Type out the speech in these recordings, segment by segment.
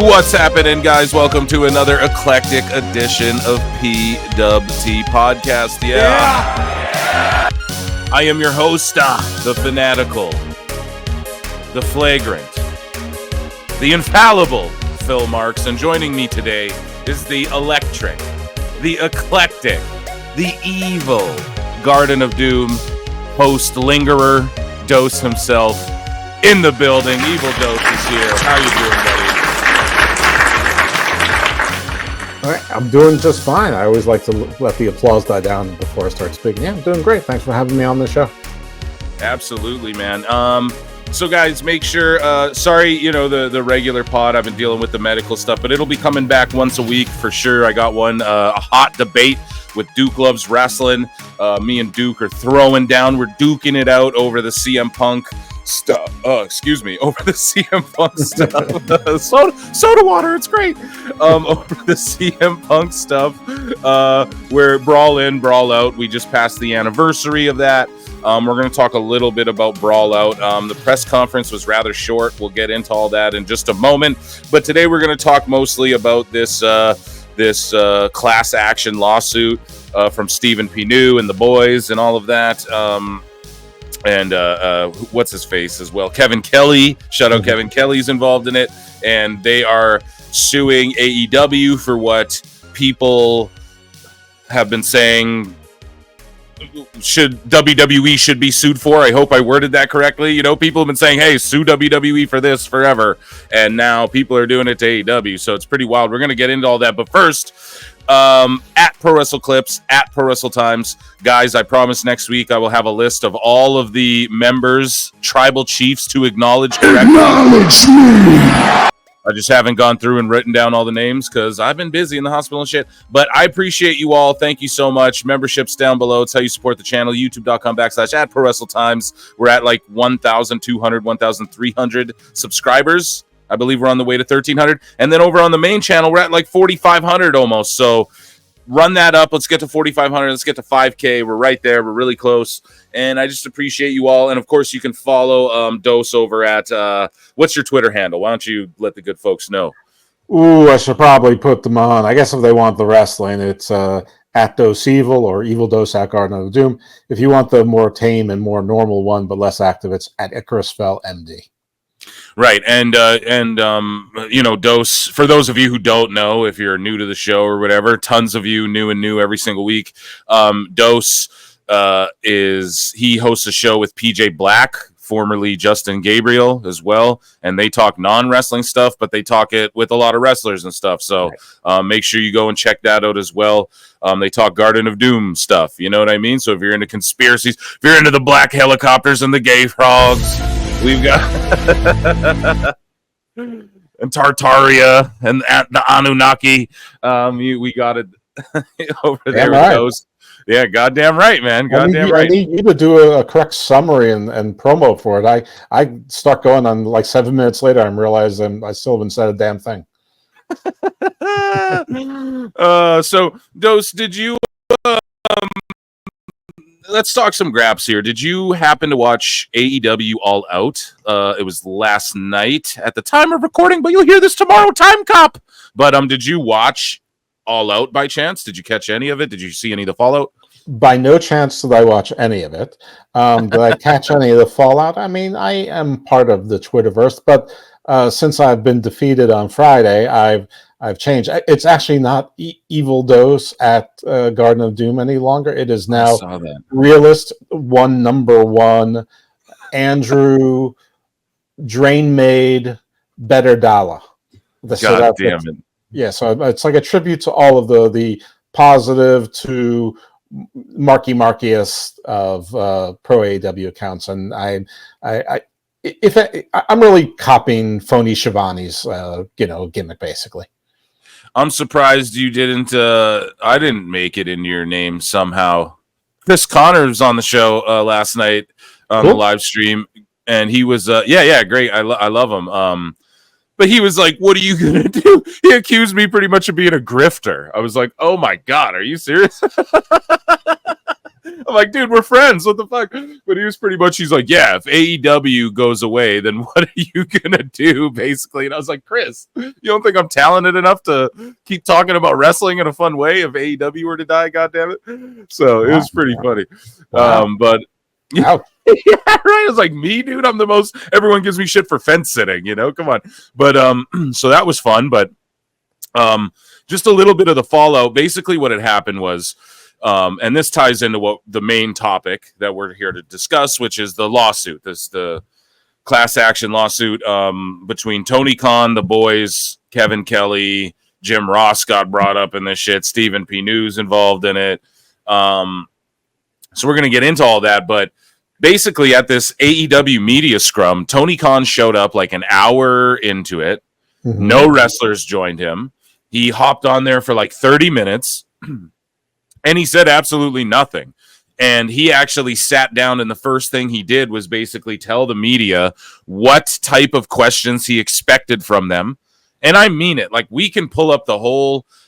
What's happening, guys? Welcome to another eclectic edition of PWT Podcast. Yeah. I am your host, the fanatical, the flagrant, the infallible Phil Marks, and joining me today is the electric, the eclectic, the evil Garden of Doom host, lingerer, Dose himself in the building. Evil Dose is here. How you doing, buddy? All right, I'm doing just fine. I always like to let the applause die down before I start speaking. Yeah, I'm doing great. Thanks for having me on the show. Absolutely, man. So guys, make sure, sorry, the regular pod, I've been dealing with the medical stuff, but it'll be coming back once a week for sure. I got one, a hot debate with Duke Loves Wrestling. Me and Duke are throwing down. We're duking it out over the CM Punk stuff. Over the CM Punk stuff. soda water, it's great. Over the CM Punk stuff, where Brawl In, Brawl Out. We just passed the anniversary of that. We're going to talk a little bit about Brawl Out. The press conference was rather short. We'll get into all that in just a moment. But today we're going to talk mostly about this class action lawsuit from Stephen P. New and the boys and all of that. And what's his face as well? Kevin Kelly. Shout out Kevin Kelly's involved in it. And they are suing AEW for what people have been saying WWE should be sued for. I hope I worded that correctly. People have been saying, hey, sue WWE for this forever. And now people are doing it to AEW. So it's pretty wild. We're going to get into all that. But first, at Pro Wrestle Clips, at Pro Wrestle Times, guys, I promise next week I will have a list of all of the members, tribal chiefs to acknowledge correctly. Acknowledge me. I just haven't gone through and written down all the names because I've been busy in the hospital and shit. But I appreciate you all. Thank you so much. Memberships down below. It's how you support the channel. YouTube.com/@ at Pro Wrestle Times. We're at like 1,200, 1,300 subscribers. I believe we're on the way to 1,300. And then over on the main channel, we're at like 4,500 almost. So run that up. Let's get to 4,500. Let's get to 5K. We're right there. We're really close. And I just appreciate you all. And, of course, you can follow Dose over at what's your Twitter handle? Why don't you let the good folks know? Ooh, I should probably put them on. I guess if they want the wrestling, it's at Dose Evil or Evil Dose at Garden of Doom. If you want the more tame and more normal one but less active, it's at Icarus Fell MD. Right, and Dose, for those of you who don't know, if you're new to the show or whatever, tons of you new every single week. Dose he hosts a show with PJ Black, formerly Justin Gabriel as well, and they talk non-wrestling stuff, but they talk it with a lot of wrestlers and stuff, so make sure you go and check that out as well. They talk Garden of Doom stuff, you know what I mean? So if you're into conspiracies, if you're into the black helicopters and the gay frogs, we've got and Tartaria and the Anunnaki. We got it over there with those. Yeah, goddamn right, man. Goddamn right. I need you to do a correct summary and promo for it. I start going on like 7 minutes later. I'm realizing I still haven't said a damn thing. So, Dose, did you? Let's talk some graps here. Did you happen to watch AEW All Out? It was last night at the time of recording, but you'll hear this tomorrow, Time Cop. But did you watch All Out by chance? Did you catch any of it? Did you see any of the fallout? By no chance did I watch any of it. Did I catch any of the fallout? I mean, I am part of the Twitterverse, but since I've been defeated on Friday, I've changed. It's actually not Evil Dose at Garden of Doom any longer. It is now Realist number one, Andrew Drain Made Better Dollar. God damn it. Yeah, so it's like a tribute to all of the positive to Markiest of pro AEW accounts, and I'm really copying phony Shivani's gimmick basically. I'm surprised you didn't. I didn't make it in your name somehow. Chris Connors on the show last night on the live stream, and he was great. I love him. But he was like, "What are you gonna do?" He accused me pretty much of being a grifter. I was like, "Oh my god, are you serious?" I'm like, dude, we're friends. What the fuck? But he was pretty much, he's like, yeah, if AEW goes away, then what are you gonna do, basically? And I was like, Chris, you don't think I'm talented enough to keep talking about wrestling in a fun way if AEW were to die? God damn it! So it was pretty funny. Wow. But Ouch. yeah, right. It's like me, dude. I'm the most. Everyone gives me shit for fence sitting. Come on. But so that was fun. But just a little bit of the fallout. Basically, what had happened was. And this ties into what the main topic that we're here to discuss, which is the lawsuit. This the class action lawsuit between Tony Khan, the boys, Kevin Kelly, Jim Ross got brought up in this shit. Stephen P. News involved in it. So we're gonna get into all that, but basically at this AEW media scrum, Tony Khan showed up like an hour into it. Mm-hmm. No wrestlers joined him. He hopped on there for like 30 minutes. And he said absolutely nothing. And he actually sat down, and the first thing he did was basically tell the media what type of questions he expected from them. And I mean it. Like, we can pull up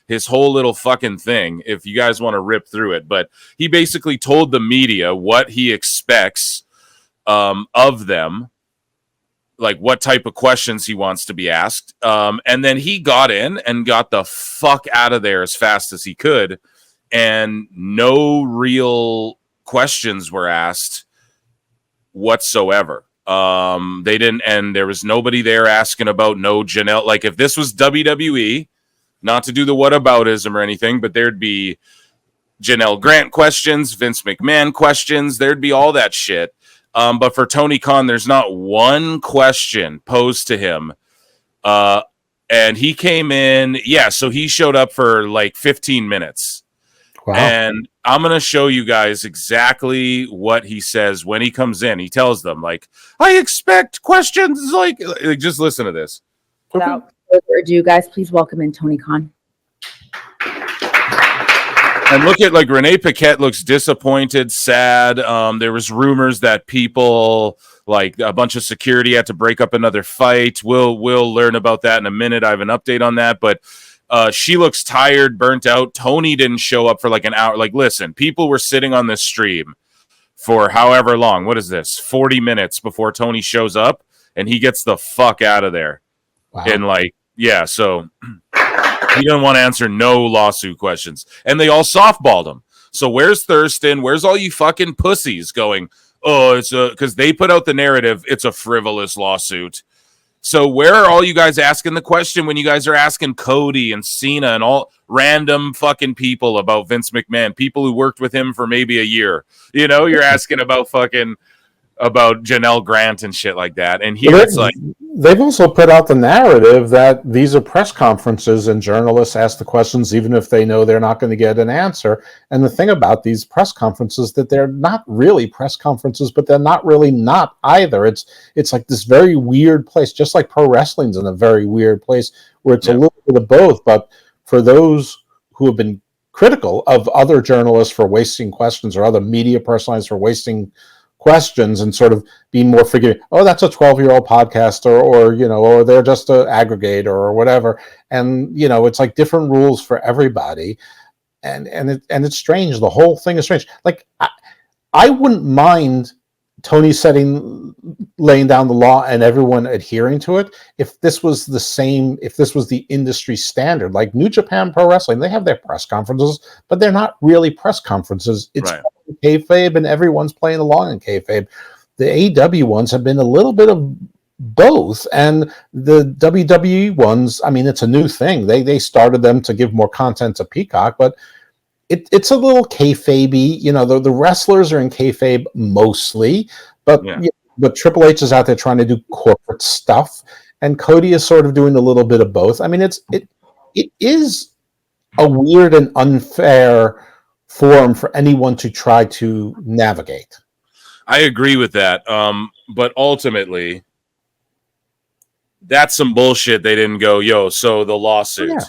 his whole little fucking thing if you guys want to rip through it. But he basically told the media what he expects of them, like what type of questions he wants to be asked. And then he got in and got the fuck out of there as fast as he could. And no real questions were asked whatsoever. They didn't, and there was nobody there asking about no Janelle. Like, if this was WWE, not to do the whataboutism or anything, but there'd be Janelle Grant questions, Vince McMahon questions, there'd be all that shit. But for Tony Khan, there's not one question posed to him. And he came in, so he showed up for like 15 minutes. Wow. And I'm going to show you guys exactly what he says when he comes in. He tells them, like, I expect questions, like just listen to this. Without further ado, guys, please welcome in Tony Khan. And look at, like, Renee Paquette looks disappointed, sad. There was rumors that people, like a bunch of security, had to break up another fight. We'll learn about that in a minute. I have an update on that, but she looks tired, burnt out. Tony didn't show up for like an hour. Like, listen, people were sitting on this stream for however long. What is this? 40 minutes before Tony shows up, and he gets the fuck out of there. Wow. And so he didn't want to answer no lawsuit questions. And they all softballed him. So where's Thurston? Where's all you fucking pussies going, oh, it's because they put out the narrative, it's a frivolous lawsuit. So where are all you guys asking the question when you guys are asking Cody and Cena and all random fucking people about Vince McMahon, people who worked with him for maybe a year? You're asking about Janelle Grant and shit like that. And here it's like... They've also put out the narrative that these are press conferences and journalists ask the questions even if they know they're not going to get an answer. And the thing about these press conferences that they're not really press conferences, but they're not really not either. It's like this very weird place, just like pro wrestling's in a very weird place where it's a little bit of both. But for those who have been critical of other journalists for wasting questions or other media personalities for wasting questions and sort of being more forgiving. Oh, that's a 12-year-old podcaster, or they're just an aggregator or whatever. And it's like different rules for everybody, and it's strange. The whole thing is strange. Like I wouldn't mind Tony laying down the law and everyone adhering to it if this was the industry standard. Like New Japan Pro Wrestling, they have their press conferences, but they're not really press conferences. It's right. Kayfabe, and everyone's playing along in kayfabe. The AEW ones have been a little bit of both, and the WWE ones, I mean, it's a new thing. They started them to give more content to Peacock, but it's a little kayfabe-y. The wrestlers are in kayfabe mostly, but Triple H is out there trying to do corporate stuff, and Cody is sort of doing a little bit of both. I mean, it is a weird and unfair forum for anyone to try to navigate. I agree with that. But ultimately, that's some bullshit. They didn't go, so the lawsuit. Yeah.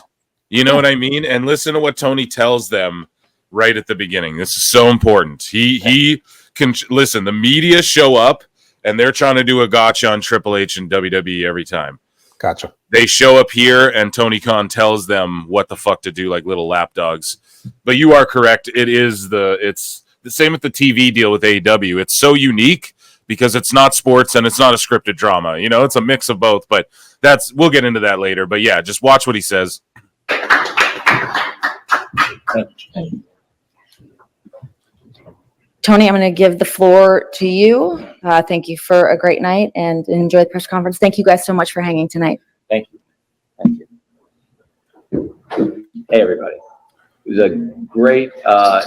You know what I mean? And listen to what Tony tells them right at the beginning. This is so important. He can listen. The media show up and they're trying to do a gotcha on Triple H and WWE every time. Gotcha. They show up here and Tony Khan tells them what the fuck to do, like little lapdogs. But you are correct. This the same with the TV deal with AEW. It's so unique because it's not sports and it's not a scripted drama. You know, it's a mix of both. But we'll get into that later. But yeah, just watch what he says. Tony, I'm going to give the floor to you. Thank you for a great night and enjoy the press conference. Thank you guys so much for hanging tonight. Thank you. Thank you. Hey, everybody. It was a great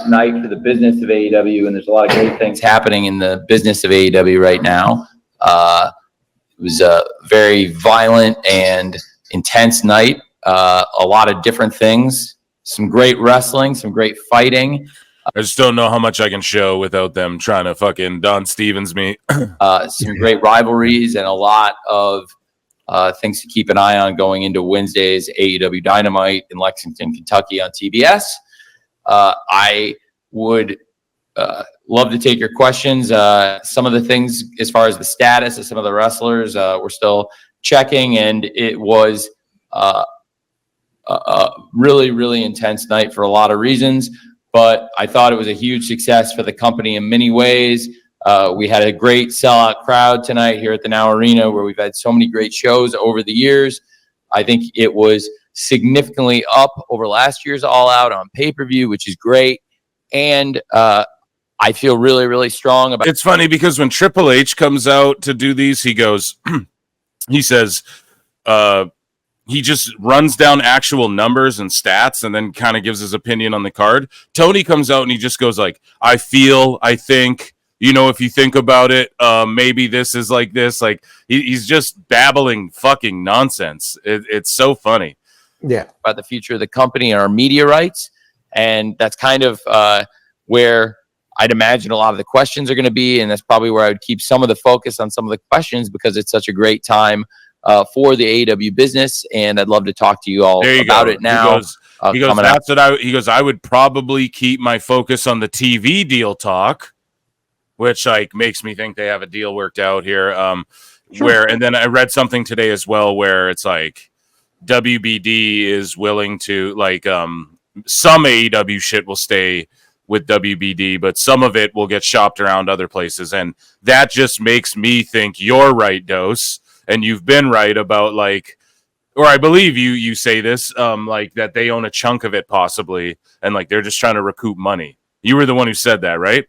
night for the business of AEW, and there's a lot of great things happening in the business of AEW right now. It was a very violent and intense night. A lot of different things. Some great wrestling, some great fighting. I just don't know how much I can show without them trying to fucking Don Stevens me. Some great rivalries and a lot of things to keep an eye on going into Wednesday's AEW Dynamite in Lexington, Kentucky on TBS. I would love to take your questions. Some of the things as far as the status of some of the wrestlers, we're still checking, and it was a really, really intense night for a lot of reasons. But I thought it was a huge success for the company in many ways. We had a great sellout crowd tonight here at the Now Arena, where we've had so many great shows over the years. I think it was significantly up over last year's All Out on pay-per-view, which is great. And I feel really, really strong about it. It's funny because when Triple H comes out to do these, he goes, he says, he just runs down actual numbers and stats and then kind of gives his opinion on the card. Tony comes out and he just goes like, I think, you know, if you think about it, maybe this is like this. Like he's just babbling fucking nonsense. It's so funny. Yeah. About the future of the company and our media rights. And that's kind of where I'd imagine a lot of the questions are going to be. And that's probably where I would keep some of the focus on some of the questions, because it's such a great time for the AEW business, and I'd love to talk to you all about it now. He goes, I would probably keep my focus on the TV deal talk, which like makes me think they have a deal worked out here. Sure. And then I read something today as well where it's like WBD is willing to like some AEW shit will stay with WBD, but some of it will get shopped around other places, and that just makes me think you're right, Dose. And you've been right about like, or I believe you say this, like that they own a chunk of it possibly, and like they're just trying to recoup money. You were the one who said that, right?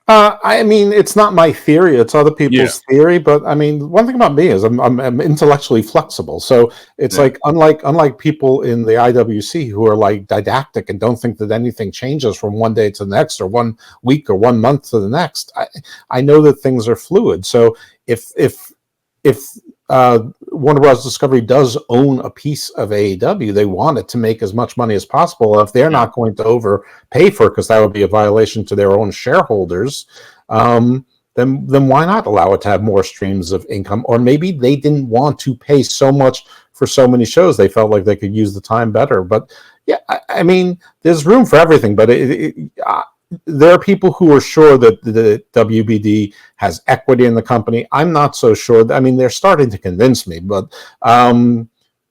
I mean, it's not my theory; it's other people's theory. But I mean, one thing about me is I'm intellectually flexible. So it's like unlike people in the IWC who are like didactic and don't think that anything changes from one day to the next, or 1 week or 1 month to the next. I know that things are fluid. So if Warner Bros. Discovery does own a piece of AEW, they want it to make as much money as possible. If they're not going to overpay for it, because that would be a violation to their own shareholders, then why not allow it to have more streams of income? Or maybe they didn't want to pay so much for so many shows. They felt like they could use the time better. But yeah, I mean, there's room for everything. But there are people who are sure that the WBD has equity in the company. I'm not so sure. I mean, they're starting to convince me, but I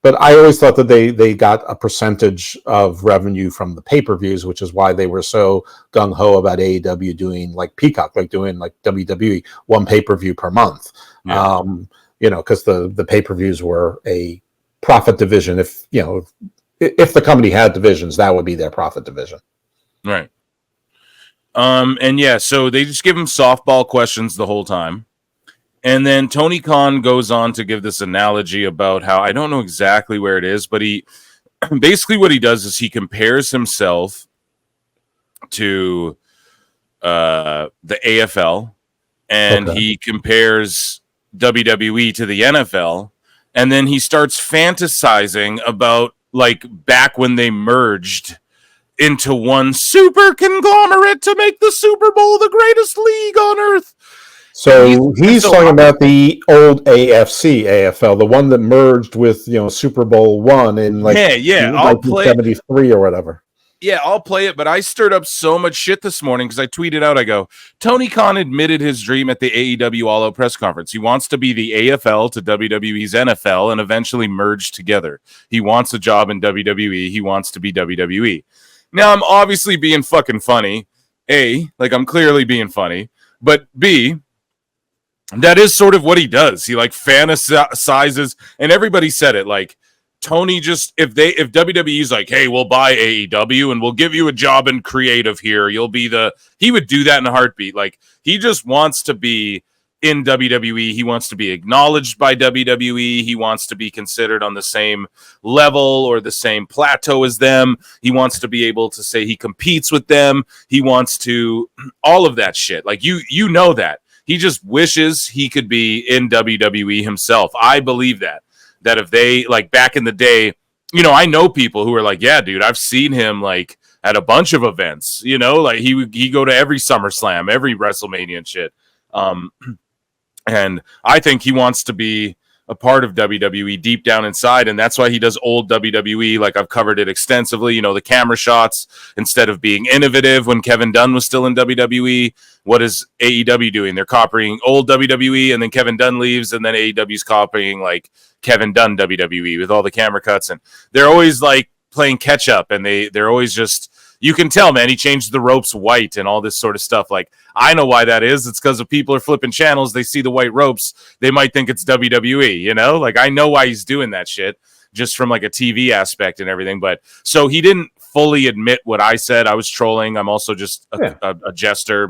always thought that they got a percentage of revenue from the pay-per-views, which is why they were so gung-ho about AEW doing like Peacock, like doing like WWE, one pay-per-view per month. Yeah. You know, because the pay-per-views were a profit division. If the company had divisions, that would be their profit division. Right. And yeah, so they just give him softball questions the whole time. And then Tony Khan goes on to give this analogy about how, I don't know exactly where it is, but he basically what he does is he compares himself to the AFL, and he compares WWE to the NFL, and then he starts fantasizing about like back when they merged into one super conglomerate to make the Super Bowl the greatest league on earth. So he's talking about the old AFL, the one that merged with Super Bowl one in like 1973 or whatever. Yeah, I'll play it, but I stirred up so much shit this morning because I tweeted out, I go, Tony Khan admitted his dream at the AEW All Out press conference. He wants to be the AFL to WWE's NFL and eventually merge together. He wants a job in WWE. He wants to be WWE. Now, I'm obviously being fucking funny, A, like I'm clearly being funny, but B, that is sort of what he does. He like fantasizes, and everybody said it. Like Tony just if WWE's like, hey, we'll buy AEW and we'll give you a job in creative here. You'll be he would do that in a heartbeat. Like he just wants to be in WWE. He wants to be acknowledged by WWE. He wants to be considered on the same level or the same plateau as them. He wants to be able to say he competes with them. He wants to all of that shit. Like you know that. He just wishes he could be in WWE himself. I believe that if they, like back in the day, you know, I know people who are like, yeah, dude, I've seen him like at a bunch of events, you know, like he go to every SummerSlam, every WrestleMania and shit. And I think he wants to be a part of WWE deep down inside, and that's why he does old WWE. Like I've covered it extensively. You know, the camera shots, instead of being innovative when Kevin Dunn was still in WWE, what is AEW doing? They're copying old WWE, and then Kevin Dunn leaves, and then AEW's copying like Kevin Dunn WWE with all the camera cuts, and they're always like playing catch up, and they're always just, you can tell, man, he changed the ropes white and all this sort of stuff. Like, I know why that is. It's because if people are flipping channels, they see the white ropes, they might think it's WWE, you know? Like, I know why he's doing that shit, just from like a TV aspect and everything. But so he didn't fully admit what I said. I was trolling. I'm also just a jester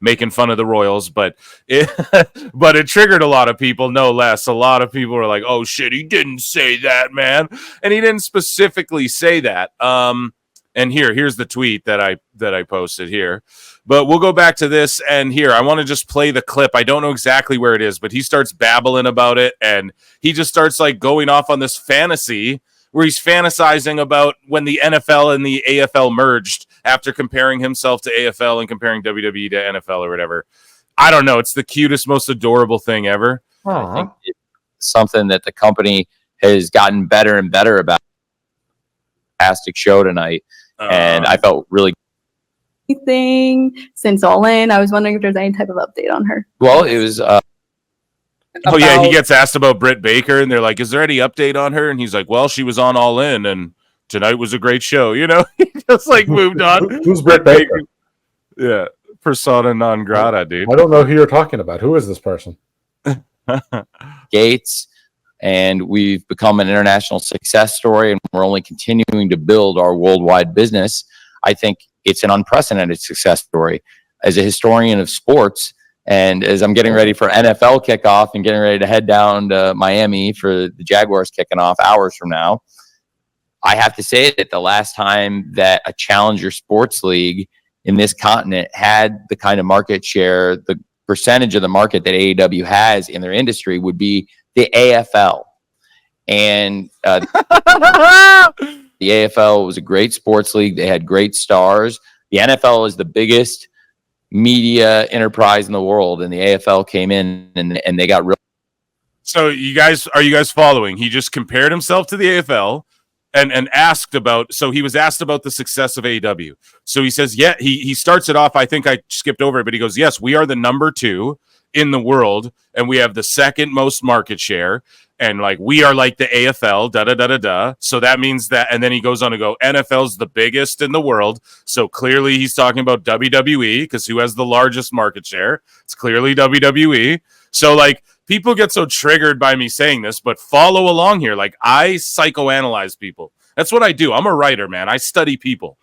making fun of the Royals, but it triggered a lot of people, no less. A lot of people were like, oh shit, he didn't say that, man. And he didn't specifically say that. And here's the tweet that I posted here. But we'll go back to this, and here, I want to just play the clip. I don't know exactly where it is, but he starts babbling about it, and he just starts like going off on this fantasy where he's fantasizing about when the NFL and the AFL merged after comparing himself to AFL and comparing WWE to NFL or whatever. I don't know. It's the cutest, most adorable thing ever. I think it's something that the company has gotten better and better about. Fantastic show tonight. And I felt really thing since All In. I was wondering if there's any type of update on her. well. It was Oh yeah, he gets asked about Britt Baker, and they're like, "Is there any update on her?" And he's like, "Well, she was on All In, and tonight was a great show." You know, he just like moved on. Who's Britt Baker? Yeah, persona non grata, dude. I don't know who you're talking about. Who is this person? Gates, and we've become an international success story, and we're only continuing to build our worldwide business. I think it's an unprecedented success story. As a historian of sports, and as I'm getting ready for NFL kickoff and getting ready to head down to Miami for the Jaguars kicking off hours from now, I have to say that the last time that a challenger sports league in this continent had the kind of market share, the percentage of the market that AEW has in their industry would be the AFL. And the AFL was a great sports league. They had great stars. The NFL is the biggest media enterprise in the world, and the AFL came in and they got real. So are you guys following? He just compared himself to the AFL and asked about, so he was asked about the success of AEW. So he says, yeah, he starts it off. I think I skipped over it, but he goes, yes, we are the number 2 in the world, and we have the second most market share. And like, we are like the AFL, da da da da da. So that means that, and then he goes on to go, NFL's the biggest in the world. So clearly he's talking about WWE, because who has the largest market share? It's clearly WWE. So like, people get so triggered by me saying this, but follow along here. Like, I psychoanalyze people. That's what I do. I'm a writer, man. I study people.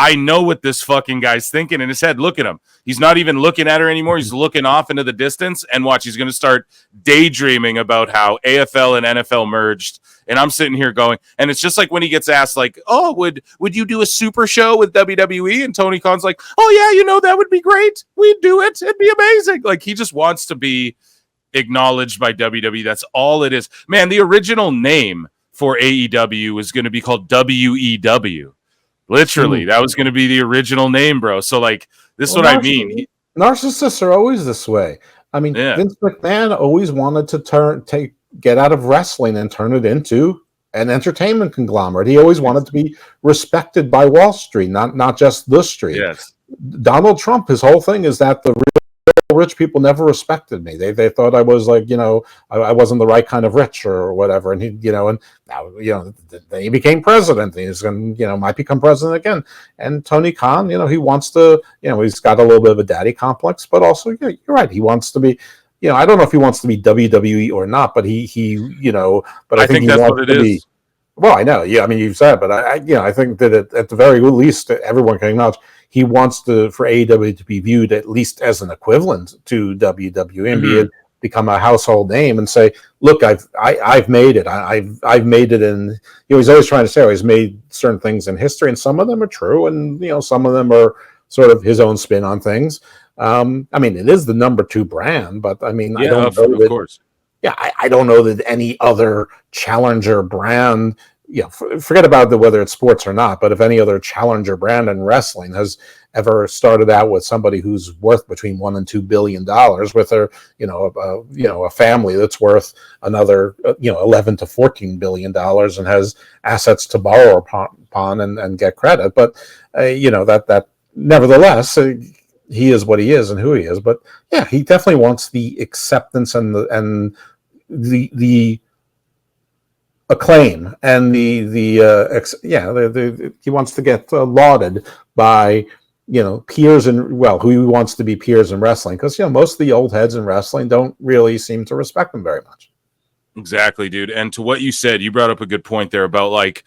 I know what this fucking guy's thinking in his head. Look at him. He's not even looking at her anymore. He's looking off into the distance, and watch, he's going to start daydreaming about how AFL and NFL merged. And I'm sitting here going, and it's just like when he gets asked, like, oh, would you do a super show with WWE? And Tony Khan's like, oh yeah, you know, that would be great. We'd do it. It'd be amazing. Like, he just wants to be acknowledged by WWE. That's all it is. Man, the original name for AEW is going to be called WEW. Literally, that was going to be the original name, bro. So, like, this is what I mean. Narcissists are always this way. I mean, Vince McMahon always wanted to get out of wrestling and turn it into an entertainment conglomerate. He always wanted to be respected by Wall Street, not just the street. Yes. Donald Trump, his whole thing is that the real rich people never respected me. They thought I was like, I wasn't the right kind of rich or whatever. And he, and now, then he became president. He's going to, might become president again. And Tony Khan, he wants to, he's got a little bit of a daddy complex, but also, you're right. He wants to be, I don't know if he wants to be WWE or not, but he but I think that's he what wants it to is. be. Well, I know. Yeah, I mean, you've said, but I think that at the very least, everyone can acknowledge he wants for AEW to be viewed at least as an equivalent to WWE and become a household name and say, look, I've made it. I've made it. And he's always trying to say, he's made certain things in history, and some of them are true, and some of them are sort of his own spin on things. I mean, it is the number 2 brand, but I mean, I don't know of course. Yeah, I don't know that any other challenger brand, forget about whether it's sports or not, but if any other challenger brand in wrestling has ever started out with somebody who's worth between $1 and $2 billion with a family that's worth another, 11 to $14 billion and has assets to borrow upon and get credit. But, that nevertheless, he is what he is and who he is. But yeah, he definitely wants the acceptance and the acclaim and he wants to get lauded by peers who he wants to be peers in wrestling, because most of the old heads in wrestling don't really seem to respect him very much. Exactly, dude. And to what you said, you brought up a good point there about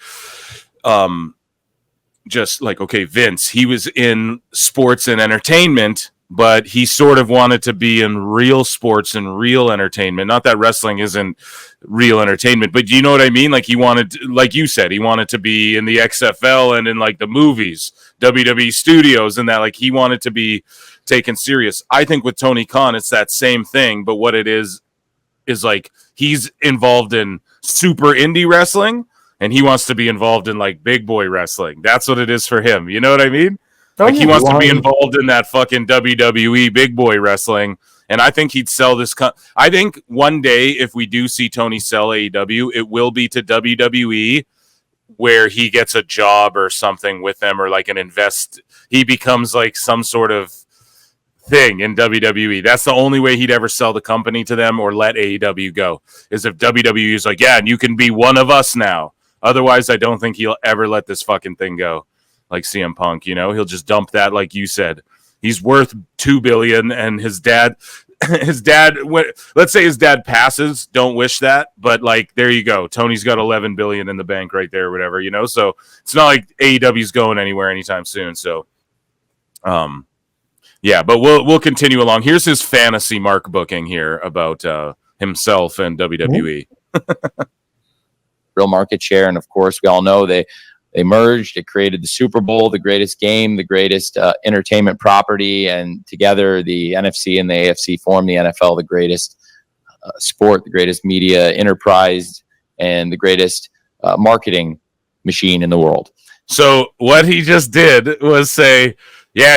just like, okay, Vince, he was in sports and entertainment, but he sort of wanted to be in real sports and real entertainment. Not that wrestling isn't real entertainment, but you know what I mean? Like, he wanted, like you said, he wanted to be in the XFL and in like the movies, WWE studios, and that, like, he wanted to be taken serious. I think with Tony Khan, it's that same thing, but what it is like, he's involved in super indie wrestling, and he wants to be involved in like big boy wrestling. That's what it is for him. You know what I mean? Like, he wants to be involved in that fucking WWE big boy wrestling. And I think he'd sell this. I think one day, if we do see Tony sell AEW, it will be to WWE, where he gets a job or something with them, or like he becomes like some sort of thing in WWE. That's the only way he'd ever sell the company to them or let AEW go, is if WWE is like, yeah, and you can be one of us now. Otherwise, I don't think he'll ever let this fucking thing go. Like CM Punk, he'll just dump that, like you said. He's worth $2 billion, and his dad, let's say his dad passes. Don't wish that, but like, there you go. Tony's got $11 billion in the bank right there, or whatever, So it's not like AEW's going anywhere anytime soon. So, yeah, but we'll continue along. Here's his fantasy mark booking here about himself and WWE. Real market share, and of course, we all know they merged. It created the Super Bowl, the greatest game, the greatest entertainment property, and together the NFC and the AFC form the NFL, the greatest sport, the greatest media enterprise, and the greatest marketing machine in the world. So what he just did was say, yeah,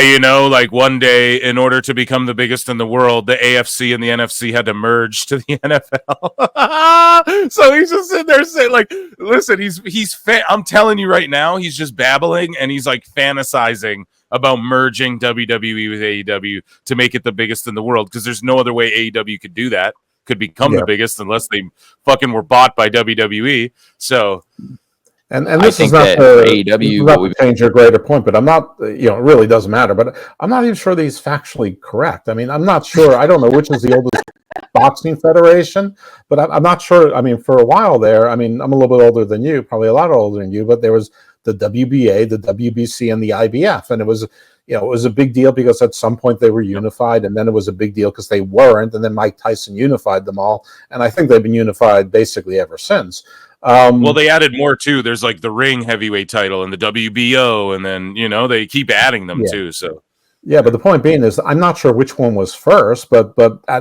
like, one day, in order to become the biggest in the world, the AFC and the NFC had to merge to the NFL. So he's just sitting there saying, like, listen, I'm telling you right now, he's just babbling, and he's like fantasizing about merging WWE with AEW to make it the biggest in the world, because there's no other way AEW could do that, could become the biggest, unless they fucking were bought by WWE. So... And this is not to change your greater point, but I'm not, it really doesn't matter, but I'm not even sure that he's factually correct. I mean, I'm not sure. I don't know which is the oldest boxing federation, but I'm not sure. I mean, for a while there, I mean, I'm a little bit older than you, probably a lot older than you, but there was the WBA, the WBC, and the IBF. And it was, it was a big deal because at some point they were unified, and then it was a big deal because they weren't. And then Mike Tyson unified them all. And I think they've been unified basically ever since. Well, they added more too. There's like the ring heavyweight title and the WBO, and then they keep adding them too. So yeah, but the point being is, I'm not sure which one was first, but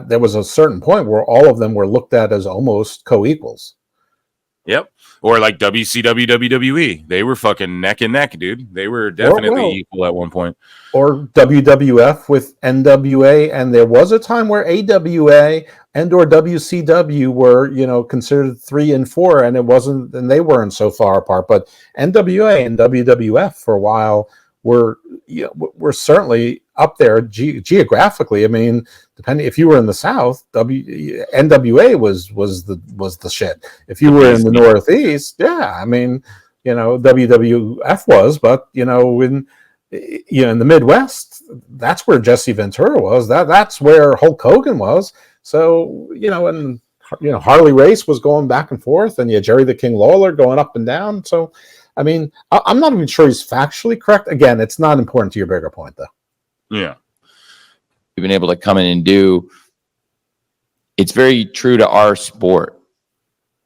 there was a certain point where all of them were looked at as almost co-equals. Yep. Or like WCW, WWE. They were fucking neck and neck, dude. They were definitely equal at one point. Or WWF with NWA, and there was a time where AWA and or WCW were, considered 3 and 4, and they weren't so far apart. But NWA and WWF for a while were certainly up there geographically. I mean, depending if you were in the South, NWA was the shit. If you were in the Northeast, yeah, I mean, WWF was, but in the Midwest, that's where Jesse Ventura was. That's where Hulk Hogan was. So and Harley Race was going back and forth, and Jerry the King Lawler going up and down. So, I mean, I'm not even sure he's factually correct. Again, it's not important to your bigger point, though. Yeah. We've been able to come in and do. It's very true to our sport.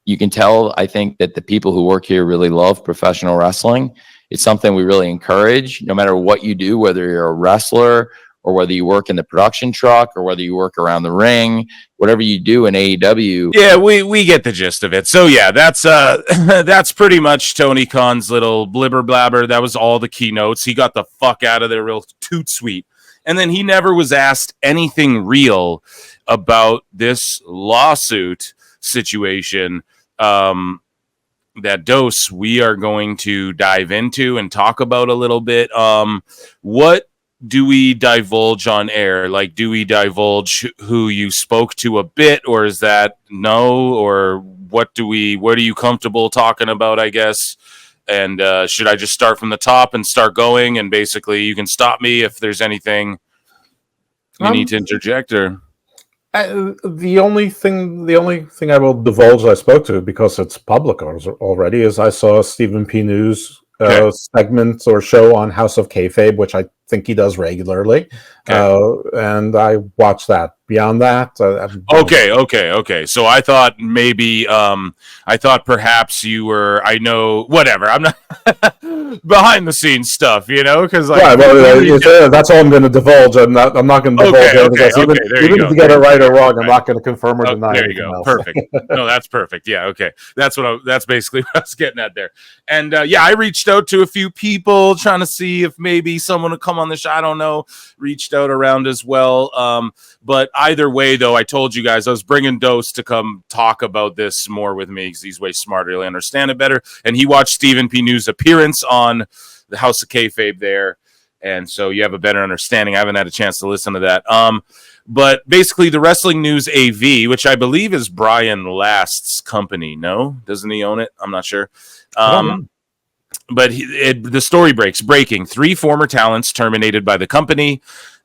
You can tell, I think, that the people who work here really love professional wrestling. It's something we really encourage, no matter what you do, whether you're a wrestler or whether you work in the production truck or whether you work around the ring, whatever you do in AEW. Yeah, we get the gist of it. So yeah, that's that's pretty much Tony Khan's little blibber blabber. That was all the keynotes. He got the fuck out of there real toot sweet. And then he never was asked anything real about this lawsuit situation that Dose we are going to dive into and talk about a little bit. What do we divulge on air? Like, do we divulge who you spoke to a bit, or is that no? Or what are you comfortable talking about, I guess? And should I just start from the top and start going? And basically you can stop me if there's anything you need to interject, or the only thing I will divulge I spoke to, because it's public already, is I saw Stephen P. News segment or show on House of Kayfabe, which I think he does regularly. And I watched that. Beyond that, okay. So I thought maybe, I thought perhaps you were. I know, whatever. I'm not behind the scenes stuff, because that's all I'm going to divulge. I'm not going to divulge even if you get it right or wrong. I'm not going to confirm or deny. There you go. Else. Perfect. No, that's perfect. Yeah. Okay. That's basically what I was getting at there. And I reached out to a few people trying to see if maybe someone would come on the show. I don't know. Reached out around as well. But either way, though, I told you guys I was bringing Dose to come talk about this more with me because he's way smarter. He'll understand it better. And he watched Stephen P. News' appearance on the House of Kayfabe there. And so you have a better understanding. I haven't had a chance to listen to that. But basically, the Wrestling News AV, which I believe is Brian Last's company. No? Doesn't he own it? I'm not sure. But the story breaking. 3 former talents terminated by the company,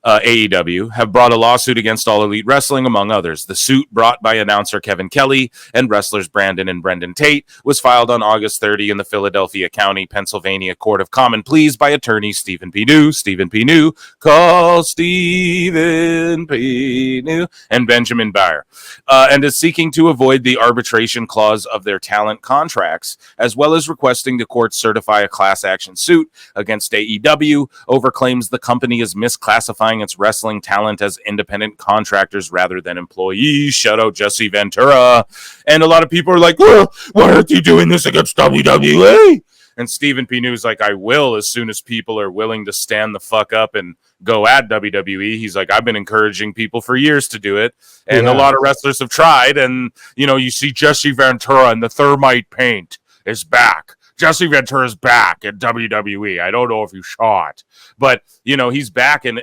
AEW, have brought a lawsuit against All Elite Wrestling, among others. The suit, brought by announcer Kevin Kelly and wrestlers Brandon and Brendan Tate, was filed on August 30 in the Philadelphia County, Pennsylvania Court of Common Pleas by attorneys Stephen P. New, call Stephen P. New, and Benjamin Bayer, and is seeking to avoid the arbitration clause of their talent contracts, as well as requesting the court certify a class action suit against AEW over claims the company is misclassifying its wrestling talent as independent contractors rather than employees. Shout out Jesse Ventura. And a lot of people are like, well, why aren't you doing this against WWE? And Stephen P. News like, I will as soon as people are willing to stand the fuck up and go at WWE. He's like, I've been encouraging people for years to do it. And a lot of wrestlers have tried. And, you see Jesse Ventura and the thermite paint is back. Jesse Ventura's back at WWE. I don't know if you saw it, but he's back and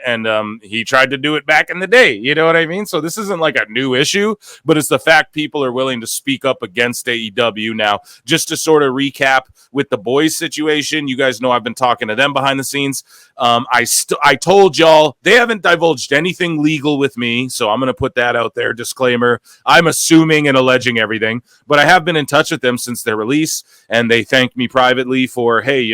he tried to do it back in the day. You know what I mean? So this isn't like a new issue, but it's the fact people are willing to speak up against AEW now. Just to sort of recap with the boys situation, you guys know I've been talking to them behind the scenes. I told y'all they haven't divulged anything legal with me, so I'm going to put that out there. Disclaimer: I'm assuming and alleging everything, but I have been in touch with them since their release, and they thanked me privately for, hey,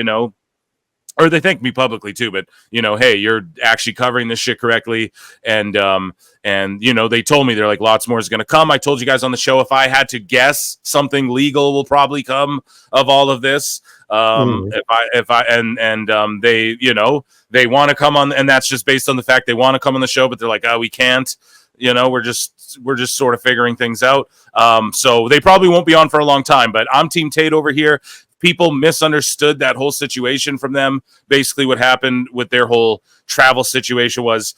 or they thanked me publicly too, but hey, you're actually covering this shit correctly. And they told me, they're like, lots more is going to come. I told you guys on the show, if I had to guess, something legal will probably come of all of this. They want to come on, and that's just based on the fact they want to come on the show, but they're like, oh, we can't. We're just sort of figuring things out. So they probably won't be on for a long time, but I'm Team Tate over here. People misunderstood that whole situation from them. Basically what happened with their whole travel situation was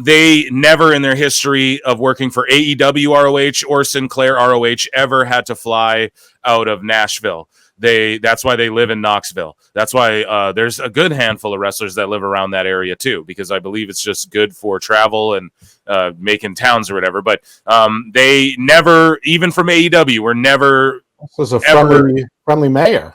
they never in their history of working for AEW ROH or Sinclair ROH ever had to fly out of Nashville. That's why they live in Knoxville. That's why there's a good handful of wrestlers that live around that area too, because I believe it's just good for travel and making towns or whatever. But they never, even from AEW, were never. This was a ever, friendly mayor.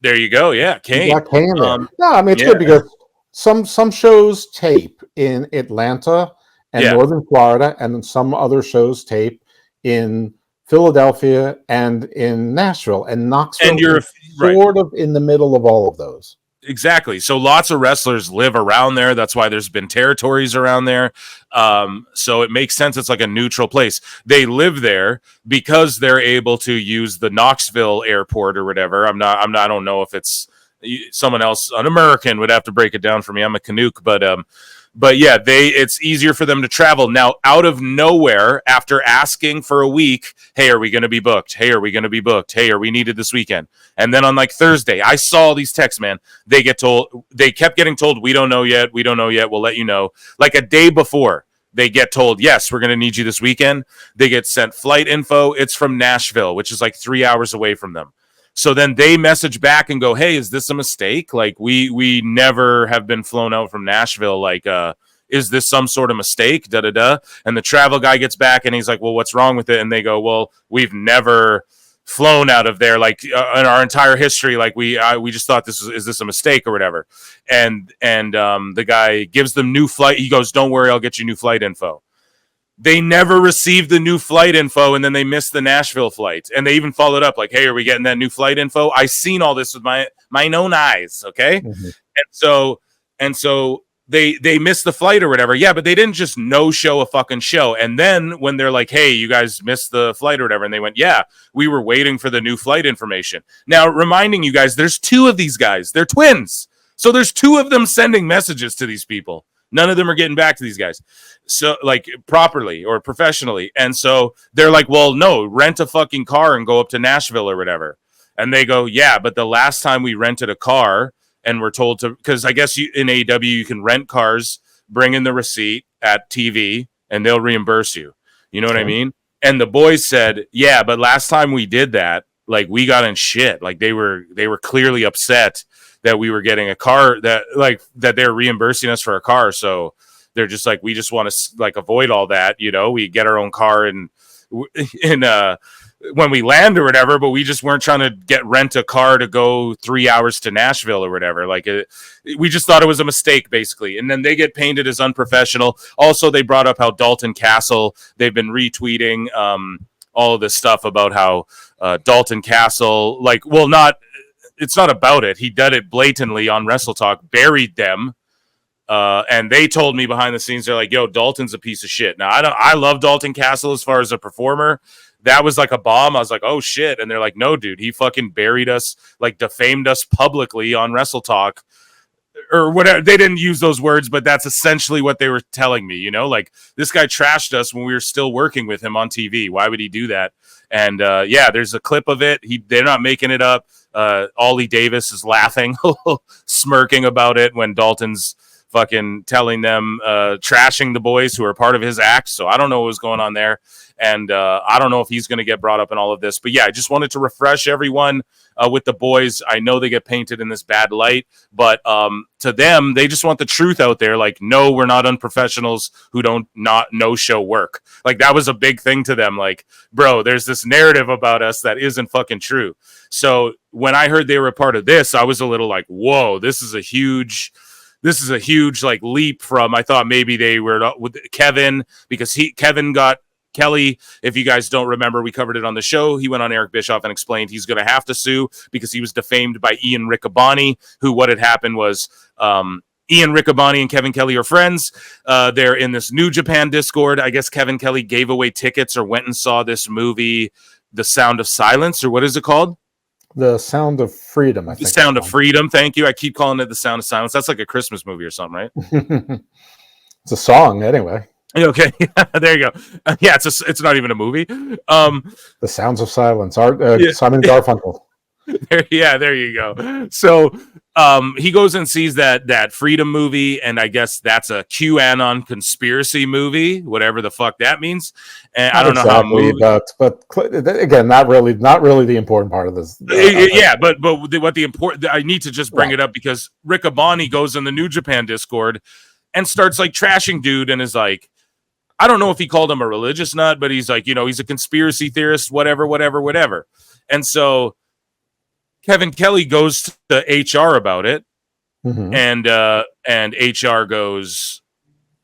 There you go. Yeah, Kane. You got Kane there. No, I mean it's yeah. good because some shows tape in Atlanta and Northern Florida, and then some other shows tape in Philadelphia and in Nashville, and Knoxville. And you're sort of in the middle of all of those. Exactly. So lots of wrestlers live around there. That's why there's been territories around there. So it makes sense. It's like a neutral place. They live there because they're able to use the Knoxville airport or whatever. I don't know if it's someone else, an American would have to break it down for me. I'm a Canuck, but yeah, it's easier for them to travel. Now, out of nowhere, after asking for a week, hey, are we going to be booked? Hey, are we going to be booked? Hey, are we needed this weekend? And then on like Thursday, I saw these texts, man. They kept getting told, we don't know yet. We don't know yet. We'll let you know. Like a day before, they get told, yes, we're going to need you this weekend. They get sent flight info. It's from Nashville, which is like 3 hours away from them. So then they message back and go, hey, is this a mistake? Like, we never have been flown out from Nashville. Like, is this some sort of mistake? Da-da-da. And the travel guy gets back and he's like, well, what's wrong with it? And they go, well, we've never flown out of there, like, in our entire history. Like, we just thought is this a mistake or whatever? And the guy gives them new flight. He goes, don't worry, I'll get you new flight info. They never received the new flight info, and then they missed the Nashville flight. And they even followed up like, hey, are we getting that new flight info? I seen all this with my own eyes, okay? Mm-hmm. And so they missed the flight or whatever. Yeah, but they didn't just no-show a fucking show. And then when they're like, hey, you guys missed the flight or whatever, and they went, yeah, we were waiting for the new flight information. Now, reminding you guys, there's two of these guys. They're twins. So there's two of them sending messages to these people. None of them are getting back to these guys, so like properly or professionally. And so they're like, well, no, rent a fucking car and go up to Nashville or whatever. And they go, yeah, but the last time we rented a car and we're told to, because I guess in AEW you can rent cars, bring in the receipt at TV, and they'll reimburse you. You know what I mean? And the boys said, yeah, but last time we did that, like, we got in shit. Like, they were clearly upset that we were getting a car, that they're reimbursing us for a car. So they're just like, we just want to like avoid all that. You know, we get our own car and when we land or whatever, but we just weren't trying to rent a car to go 3 hours to Nashville or whatever. Like, we just thought it was a mistake, basically. And then they get painted as unprofessional. Also, they brought up how Dalton Castle, they've been retweeting all of this stuff about how Dalton Castle, like, well, it's not about it. He did it blatantly on Wrestle Talk, buried them. And they told me behind the scenes, they're like, yo, Dalton's a piece of shit. Now, I love Dalton Castle as far as a performer. That was like a bomb. I was like, oh shit. And they're like, no, dude, he fucking buried us, like defamed us publicly on Wrestle Talk or whatever. They didn't use those words, but that's essentially what they were telling me, you know, like, this guy trashed us when we were still working with him on TV. Why would he do that? And yeah, there's a clip of it. They're not making it up. Ollie Davis is laughing, smirking about it when Dalton's fucking telling them, trashing the boys who are part of his act. So I don't know what was going on there. And I don't know if he's going to get brought up in all of this. But yeah, I just wanted to refresh everyone with the boys. I know they get painted in this bad light, but to them, they just want the truth out there. Like, no, we're not unprofessionals who don't not no-show work. Like, that was a big thing to them. Like, bro, there's this narrative about us that isn't fucking true. So when I heard they were a part of this, I was a little like, whoa, this is a huge like leap from, I thought maybe they were with Kevin, because Kevin got Kelly. If you guys don't remember, we covered it on the show. He went on Eric Bischoff and explained he's going to have to sue because he was defamed by Ian Riccaboni, who what had happened was Ian Riccaboni and Kevin Kelly are friends. They're in this New Japan Discord. I guess Kevin Kelly gave away tickets or went and saw this movie, The Sound of Silence, or what is it called? The Sound of Freedom, I think. The Sound of Freedom, thank you. I keep calling it The Sound of Silence. That's like a Christmas movie or something, right? It's a song, anyway. Okay, there you go. Yeah, it's not even a movie. The Sounds of Silence, Simon Garfunkel. There you go. So he goes and sees that Freedom movie, and I guess that's a QAnon conspiracy movie, whatever the fuck that means. And I don't know how movies, but again, not really the important part of this. Yeah, but what the important, I need to just bring it up because Rick Abani goes in the New Japan Discord and starts like trashing dude and is like, I don't know if he called him a religious nut, but he's like, he's a conspiracy theorist, whatever. And so Kevin Kelly goes to HR about it, and HR goes,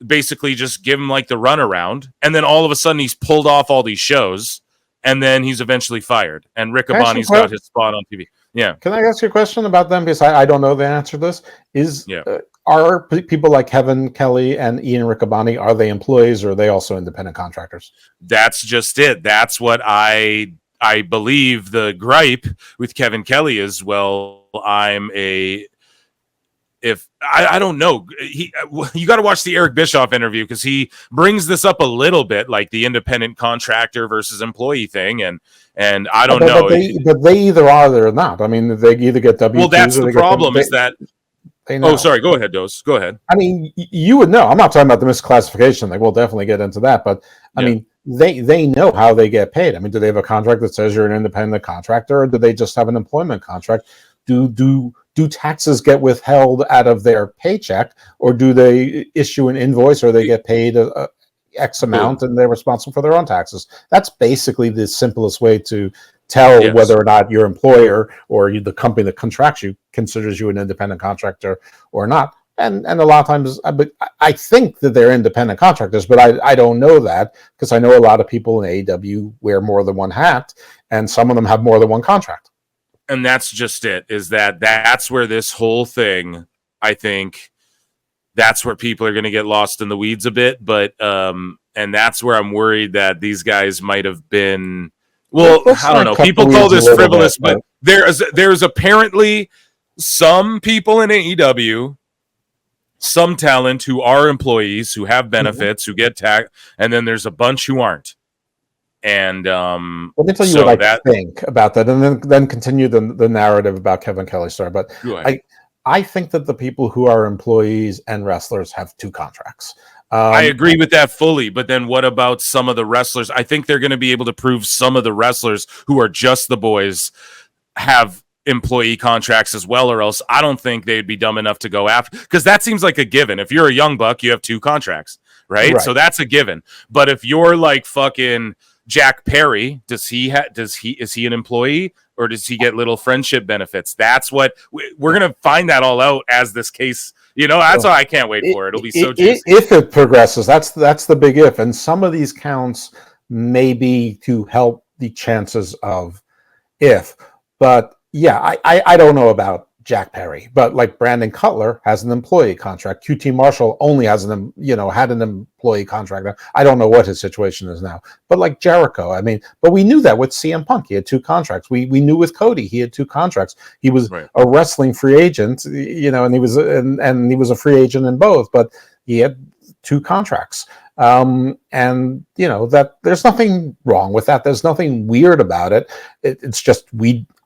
basically just give him like the runaround, and then all of a sudden he's pulled off all these shows, and then he's eventually fired, and Rick Abani's got his spot on TV. Yeah. Can I ask you a question about them? Because I don't know the answer to this. Are people like Kevin Kelly and Ian Riccaboni, are they employees or are they also independent contractors? That's just it. That's what I believe the gripe with Kevin Kelly is, well, I don't know. You got to watch the Eric Bischoff interview because he brings this up a little bit, like the independent contractor versus employee thing, and I don't know. But they either are or not. I mean, they either get W-2s. Well, that's the problem. Is that? Oh, sorry. Go ahead, Dose. Go ahead. I mean, you would know. I'm not talking about the misclassification. Like, we'll definitely get into that. But I mean, they know how they get paid. I mean, do they have a contract that says you're an independent contractor, or do they just have an employment contract? Do taxes get withheld out of their paycheck, or do they issue an invoice, or they get paid X amount and they're responsible for their own taxes? That's basically the simplest way to tell whether or not your employer or the company that contracts you considers you an independent contractor or not. And a lot of times, I think that they're independent contractors, but I don't know that because I know a lot of people in AEW wear more than one hat, and some of them have more than one contract. And that's just it, is that's where this whole thing, I think, that's where people are going to get lost in the weeds a bit. But, and that's where I'm worried that these guys might have been, well, I don't know. People call this frivolous, but there's apparently some people in AEW, some talent who are employees, who have benefits, who get taxed, and then there's a bunch who aren't. And let me tell you what I think about that, and then continue the narrative about Kevin Kelly's story. But I think that the people who are employees and wrestlers have two contracts. I agree with that fully, but then what about some of the wrestlers? I think they're going to be able to prove some of the wrestlers who are just the boys have employee contracts as well, or else I don't think they'd be dumb enough to go after, because that seems like a given. If you're a young buck, you have two contracts, right? So that's a given. But if you're like fucking Jack Perry, is he an employee, or does he get little friendship benefits? That's what we're going to find that all out as this case, that's why I can't wait for it. It'll be so juicy. If it progresses, that's the big if. And some of these counts may be to help the chances of if. But yeah, I don't know about Jack Perry, but like Brandon Cutler has an employee contract. QT Marshall only has had an employee contract. I don't know what his situation is now, but like Jericho, I mean, but we knew that with CM Punk, he had two contracts. We knew with Cody, he had two contracts. He was a wrestling free agent, and he was a free agent in both, but he had two contracts. And that there's nothing wrong with that. There's nothing weird about it. It's just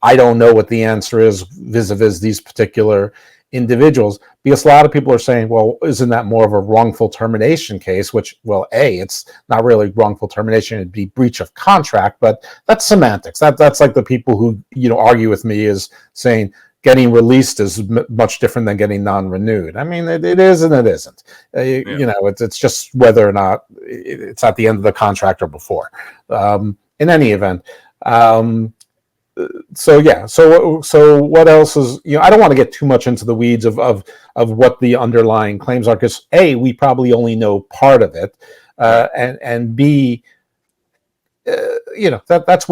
I don't know what the answer is vis-a-vis these particular individuals, because a lot of people are saying, well, isn't that more of a wrongful termination case? Which, well, it's not really wrongful termination. It'd be breach of contract, but that's semantics. That's like the people who, argue with me is saying getting released is much different than getting non-renewed. I mean, it is and it isn't. It's just whether or not it's at the end of the contract or before. In any event, so what else is, I don't want to get too much into the weeds of what the underlying claims are, because A, we probably only know part of it, and B, that's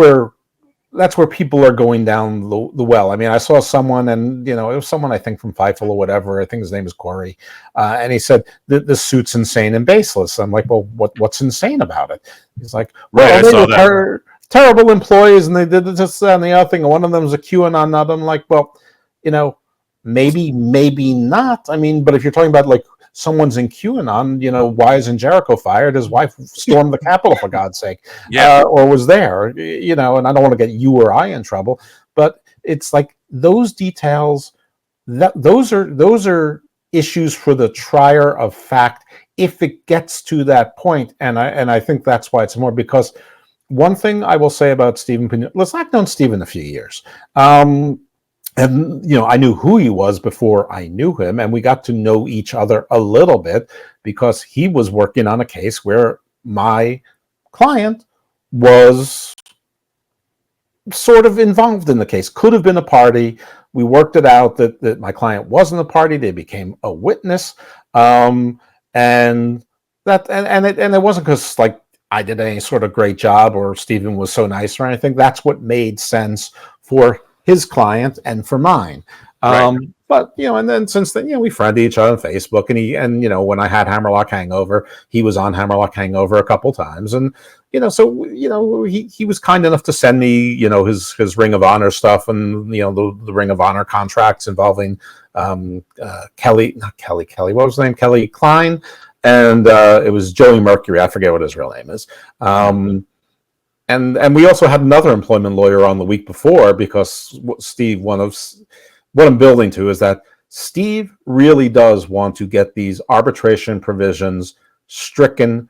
where people are going down the well. I mean, I saw someone, and it was someone I think from Fightful or whatever. I think his name is Corey, and he said the suit's insane and baseless. I'm like, well, what's insane about it? He's like, well, they were terrible employees, and they did this and the other thing. And one of them was a QAnon nut. I'm like, well, maybe not. I mean, but if you're talking about like someone's in QAnon, why isn't Jericho fired? His wife stormed the Capitol, for God's sake, or was there, and I don't want to get you or I in trouble, but it's like those details those are issues for the trier of fact if it gets to that point. And I think that's why it's more, because one thing I will say about Stephen Pinion, I've known Stephen a few years. And, I knew who he was before I knew him, and we got to know each other a little bit because he was working on a case where my client was sort of involved in the case, could have been a party. We worked it out that my client wasn't a party. They became a witness. And it wasn't because I did any sort of great job or Stephen was so nice or anything. That's what made sense for his client and for mine. Right. But, and then since then, we friended each other on Facebook, and when I had Hammerlock Hangover, he was on Hammerlock Hangover a couple times. And, he was kind enough to send me, his Ring of Honor stuff and, the Ring of Honor contracts involving Kelly, what was his name? Kelly Klein. And it was Joey Mercury. I forget what his real name is. And we also had another employment lawyer on the week before, because Steve, what I'm building to is that Steve really does want to get these arbitration provisions stricken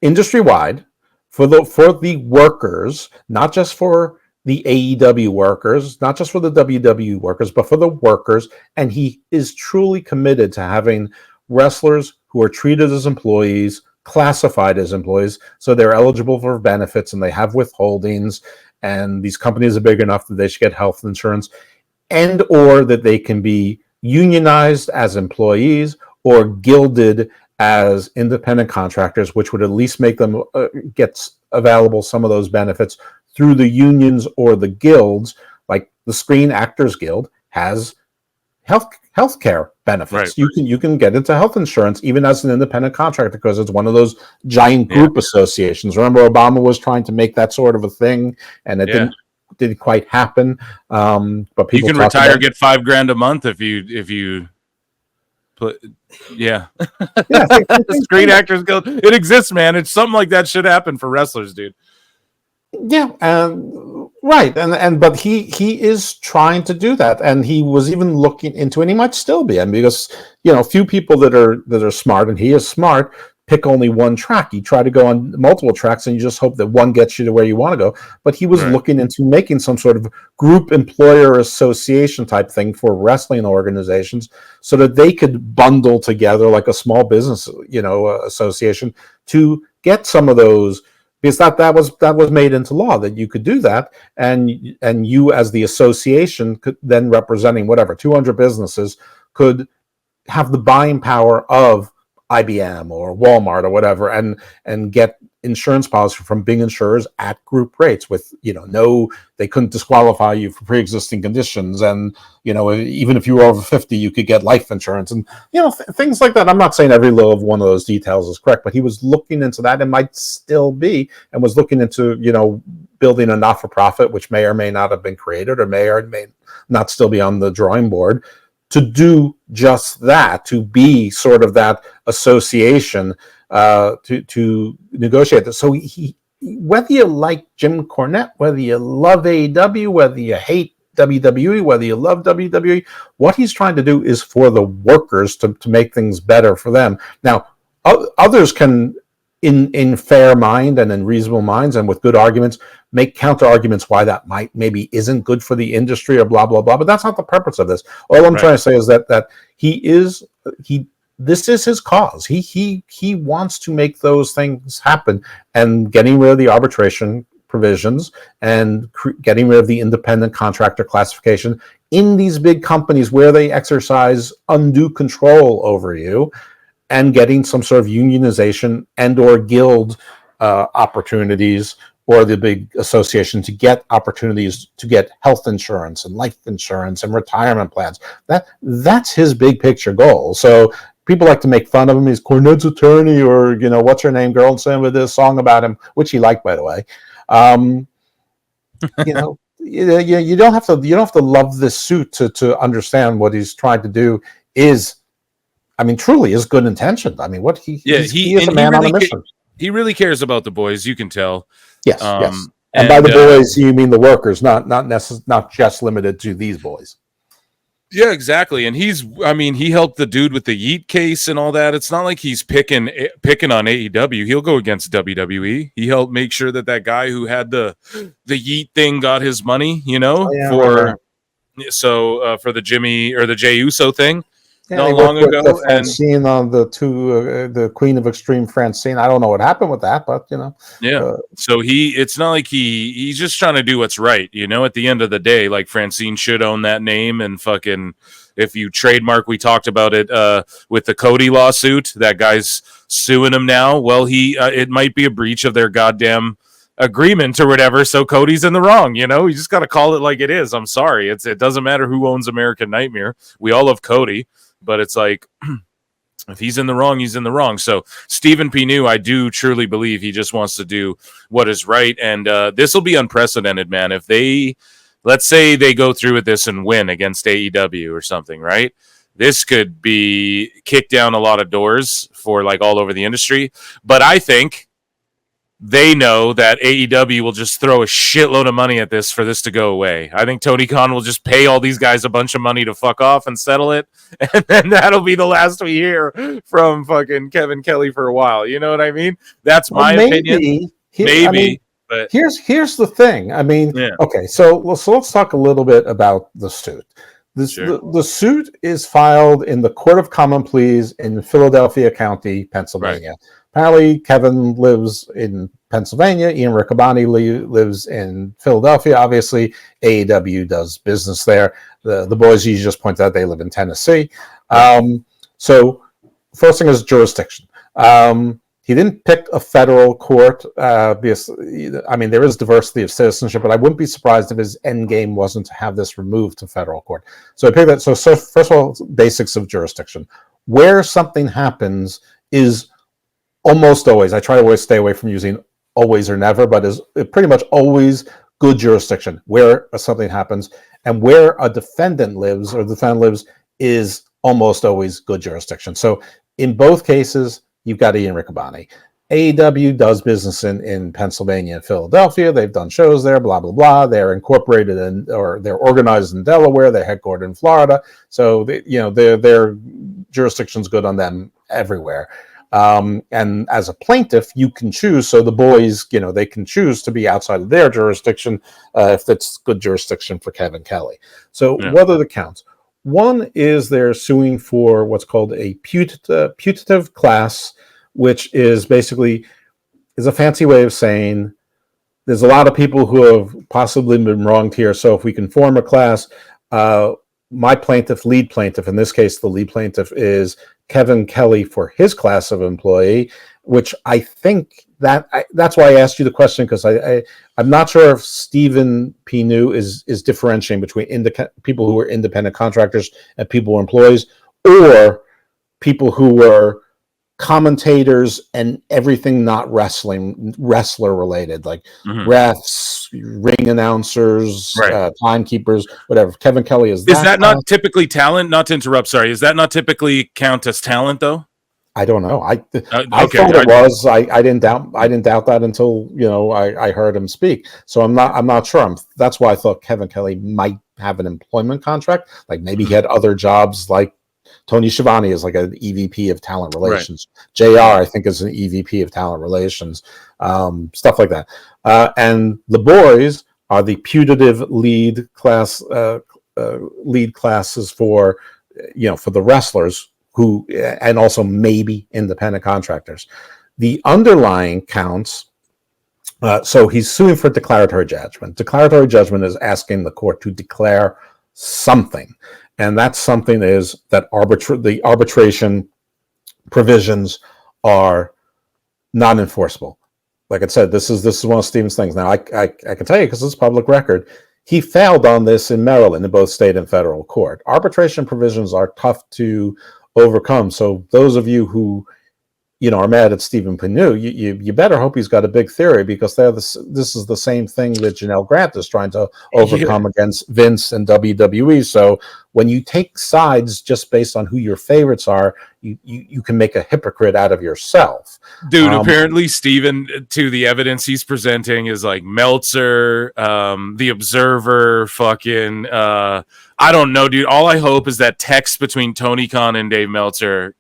industry-wide for the workers, not just for the AEW workers, not just for the WWE workers, but for the workers. And he is truly committed to having wrestlers who are treated as employees, classified as employees, so they're eligible for benefits and they have withholdings, and these companies are big enough that they should get health insurance, and or that they can be unionized as employees or gilded as independent contractors, which would at least make them get available some of those benefits through the unions or the guilds. Like the Screen Actors Guild has health care benefits. Right. You can get into health insurance even as an independent contractor because it's one of those giant group associations. Remember, Obama was trying to make that sort of a thing, and it didn't quite happen. But people you can retire, get $5,000 a month if you put Screen Actors Guild. It exists, man. It's something like that should happen for wrestlers, dude. Yeah, right, but he is trying to do that, and he was even looking into it. And he might still be, and because few people that are smart, and he is smart, pick only one track. You try to go on multiple tracks, and you just hope that one gets you to where you want to go. But he was looking into making some sort of group employer association type thing for wrestling organizations, so that they could bundle together like a small business, association to get some of those. Because that was made into law that you could do that, and you as the association could then, representing whatever 200 businesses, could have the buying power of IBM or Walmart or whatever, and get insurance policy from big insurers at group rates with they couldn't disqualify you for pre-existing conditions, and even if you were over 50 you could get life insurance, and things like that. I'm not saying every little one of those details is correct, but he was looking into that, and might still be, and was looking into building a not-for-profit, which may or may not have been created, or may not still be on the drawing board, to do just that, to be sort of that association, to negotiate this. So he, whether you like Jim Cornette, whether you love AEW, whether you hate WWE, whether you love WWE, what he's trying to do is for the workers to make things better for them. Now, others can, in fair mind and in reasonable minds and with good arguments, make counter arguments why that maybe isn't good for the industry or blah blah blah. But that's not the purpose of this. All I'm trying to say is that this is his cause. He wants to make those things happen, and getting rid of the arbitration provisions and getting rid of the independent contractor classification in these big companies where they exercise undue control over you, and getting some sort of unionization and or guild opportunities, or the big association to get opportunities to get health insurance and life insurance and retirement plans. That's his big picture goal. So people like to make fun of him. He's Cornette's attorney, or what's her name, girl, saying with this song about him, which he liked, by the way. You don't have to love this suit to understand what he's trying to do is, truly is good intentioned. What he is a man on a mission. He really cares about the boys. You can tell. Yes, yes. And by the boys, you mean the workers, not just limited to these boys. Yeah, exactly. And he helped the dude with the Yeet case and all that. It's not like he's picking on AEW. He'll go against WWE. He helped make sure that guy who had the Yeet thing got his money, Oh, yeah, right. for the Jimmy or the Jey Uso thing Yeah, not he long worked with ago. And Francine on the Queen of Extreme Francine. I don't know what happened with that, but yeah. So it's not like he's just trying to do what's right, at the end of the day, like Francine should own that name and fucking if you trademark, we talked about it with the Cody lawsuit, that guy's suing him now. Well, it might be a breach of their goddamn agreement or whatever. So Cody's in the wrong, you just got to call it like it is. I'm sorry. It doesn't matter who owns American Nightmare. We all love Cody, but it's like, if he's in the wrong, he's in the wrong. So Stephen P. New, I do truly believe he just wants to do what is right. And this will be unprecedented, man. If let's say they go through with this and win against AEW or something, right? This could be kicked down a lot of doors for like all over the industry. But I think they know that AEW will just throw a shitload of money at this for this to go away. I think Tony Khan will just pay all these guys a bunch of money to fuck off and settle it. And then that'll be the last we hear from fucking Kevin Kelly for a while. You know what I mean? That's my opinion. Maybe. But here's the thing. I mean, yeah. Okay, so let's talk a little bit about the suit. The suit is filed in the Court of Common Pleas in Philadelphia County, Pennsylvania. Right. Apparently, Kevin lives in Pennsylvania. Ian Riccaboni lives in Philadelphia. Obviously, AEW does business there. The boys you just pointed out, they live in Tennessee. So first thing is jurisdiction. He didn't pick a federal court. Because, I mean, there is diversity of citizenship, but I wouldn't be surprised if his end game wasn't to have this removed to federal court. So I picked that. So first of all, basics of jurisdiction. Where something happens is almost always, I try to always stay away from using always or never, but is pretty much always good jurisdiction where something happens. And where a defendant lives or the defendant lives is almost always good jurisdiction. So in both cases, you've got Ian Riccaboni. AEW does business in Pennsylvania and Philadelphia. They've done shows there, blah, blah, blah. They're incorporated or they're organized in Delaware. They're headquartered in Florida. So, their jurisdiction's good on them everywhere. And as a plaintiff, you can choose. So the boys, they can choose to be outside of their jurisdiction if that's good jurisdiction for Kevin Kelly. So what are the counts? One is they're suing for what's called a putative class, which is basically a fancy way of saying there's a lot of people who have possibly been wronged here. So if we can form a class, my plaintiff, lead plaintiff, in this case, the lead plaintiff is Kevin Kelly for his class of employee, which I think that's why I asked you the question, because I'm not sure if Stephen P. New is differentiating between people who are independent contractors and people who are employees, or people who were commentators and everything not wrestler related, like refs, ring announcers, timekeepers, whatever. Kevin Kelly is that not typically talent? Not to interrupt, sorry. Is that not typically count as talent though? I don't know. I thought it was. I didn't doubt that until I heard him speak. So I'm not sure. That's why I thought Kevin Kelly might have an employment contract. Like maybe he had other jobs, like Tony Schiavone is like an EVP of talent relations. Right. JR, I think, is an EVP of talent relations. Stuff like that. And the boys are the putative lead class, lead classes for the wrestlers who, and also maybe independent contractors. The underlying counts. So he's suing for declaratory judgment. Declaratory judgment is asking the court to declare something. And that something is that the arbitration provisions are non-enforceable. Like I said, this is one of Stephen's things. Now, I can tell you, because it's public record, he failed on this in Maryland, in both state and federal court. Arbitration provisions are tough to overcome. So those of you who are mad at Stephen Panu, you better hope he's got a big theory, because this is the same thing that Janelle Grant is trying to overcome against Vince and WWE. So when you take sides just based on who your favorites are, you can make a hypocrite out of yourself. Dude, apparently Steven, to the evidence he's presenting, is like Meltzer, The Observer, fucking I don't know, dude. All I hope is that texts between Tony Khan and Dave Meltzer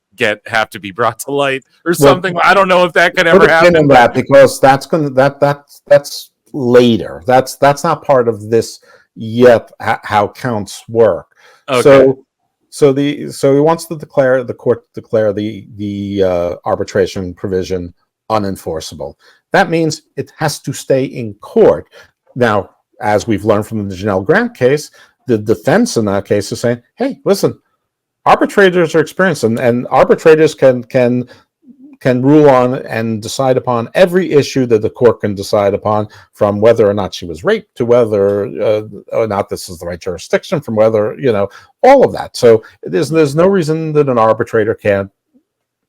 have to be brought to light or something. I don't know if that could ever happen. That, because that's later. That's not part of this yet. How counts work. Okay. So he wants to declare the arbitration provision unenforceable. That means it has to stay in court. Now, as we've learned from the Janelle Grant case, the defense in that case is saying, "Hey, listen, arbitrators are experienced, and arbitrators can rule on and decide upon every issue that the court can decide upon, from whether or not she was raped to whether or not this is the right jurisdiction, from whether, all of that." So there's no reason that an arbitrator can't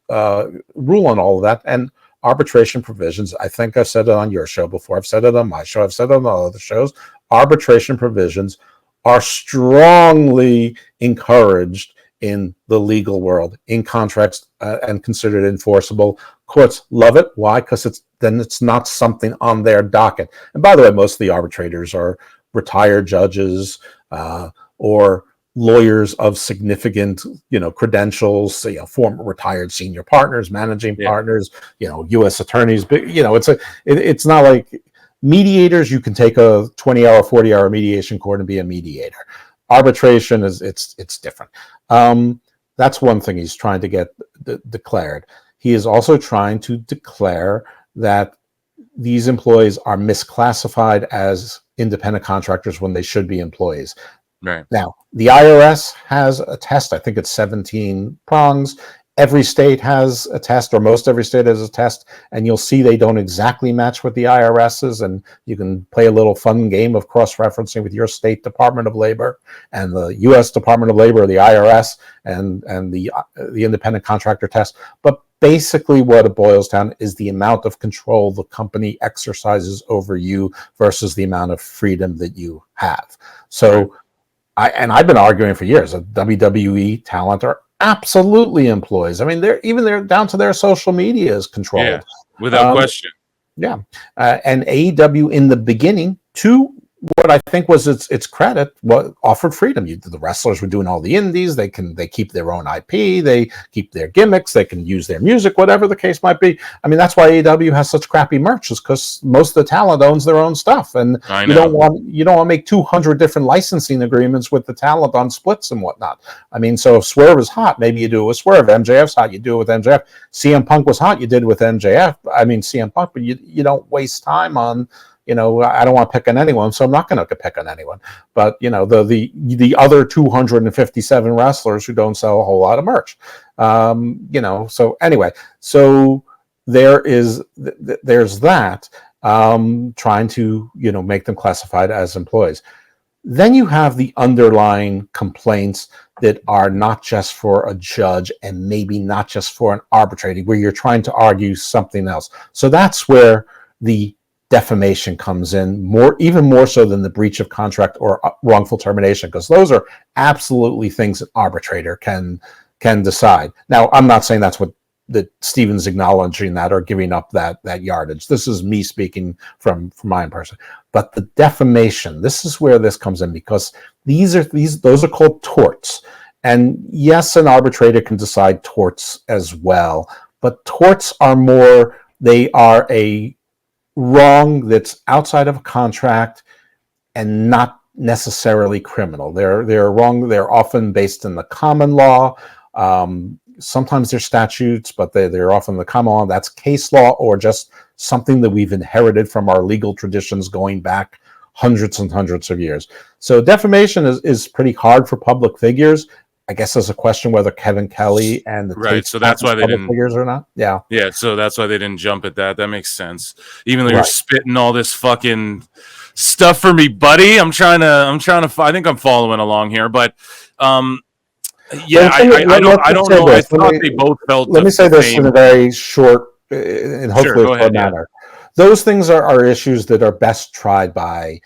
rule on all of that. And arbitration provisions, I think I've said it on your show before, I've said it on my show, I've said it on all other shows, arbitration provisions are strongly encouraged in the legal world, in contracts, and considered enforceable. Courts love it. Why? Because it's not something on their docket. And by the way, most of the arbitrators are retired judges or lawyers of significant, credentials. Former retired senior partners, managing partners. U.S. attorneys. But it's not like mediators. You can take a 20-hour, 40-hour mediation court and be a mediator. Arbitration it's different. That's one thing he's trying to get declared. He is also trying to declare that these employees are misclassified as independent contractors when they should be employees. Right. Now, the IRS has a test. I think it's 17 prongs. Every state has a test, or most every state has a test, and you'll see they don't exactly match what the IRS is, and you can play a little fun game of cross-referencing with your state Department of Labor and the U.S. Department of Labor, or the IRS, and the independent contractor test. But basically what it boils down is the amount of control the company exercises over you versus the amount of freedom that you have. So, I've been arguing for years that WWE talent are absolutely employees. I mean, they're down to their social media is controlled. Yeah, without question. Yeah. And AEW in the beginning, to what I think was its credit, offered freedom. The wrestlers were doing all the indies. They keep their own IP. They keep their gimmicks. They can use their music, whatever the case might be. I mean, that's why AEW has such crappy merch, is because most of the talent owns their own stuff, and you don't want to make 200 different licensing agreements with the talent on splits and whatnot. I mean, so if Swerve is hot, maybe you do it with Swerve. MJF's hot, you do it with MJF. CM Punk was hot, you did it with MJF. I mean, CM Punk, but you don't waste time on. I don't want to pick on anyone, so I'm not going to pick on anyone. But the other 257 wrestlers who don't sell a whole lot of merch, So anyway, so there's that trying to make them classified as employees. Then you have the underlying complaints that are not just for a judge and maybe not just for an arbitrator, where you're trying to argue something else. So that's where the defamation comes in, even more so than the breach of contract or wrongful termination, because those are absolutely things an arbitrator can decide. Now, I'm not saying that's what that Steven's acknowledging that or giving up that yardage. This is me speaking from my own person. But the defamation, this is where this comes in, because those are called torts. And yes, an arbitrator can decide torts as well, but torts they are a wrong that's outside of a contract and not necessarily criminal. They're wrong. They're often based in the common law. Sometimes they're statutes, but they're often the common law. That's case law, or just something that we've inherited from our legal traditions going back hundreds and hundreds of years. So defamation is pretty hard for public figures. I guess there's a question whether Kevin Kelly and the so that's why they didn't figures or not. Yeah. So that's why they didn't jump at that. That makes sense. Even though you're spitting all this fucking stuff for me, buddy. I'm trying to. I think I'm following along here, but Yeah, I don't know. I thought they both felt. Let me say this in a very short and hopefully Go ahead, manner. Those things are issues that are best tried by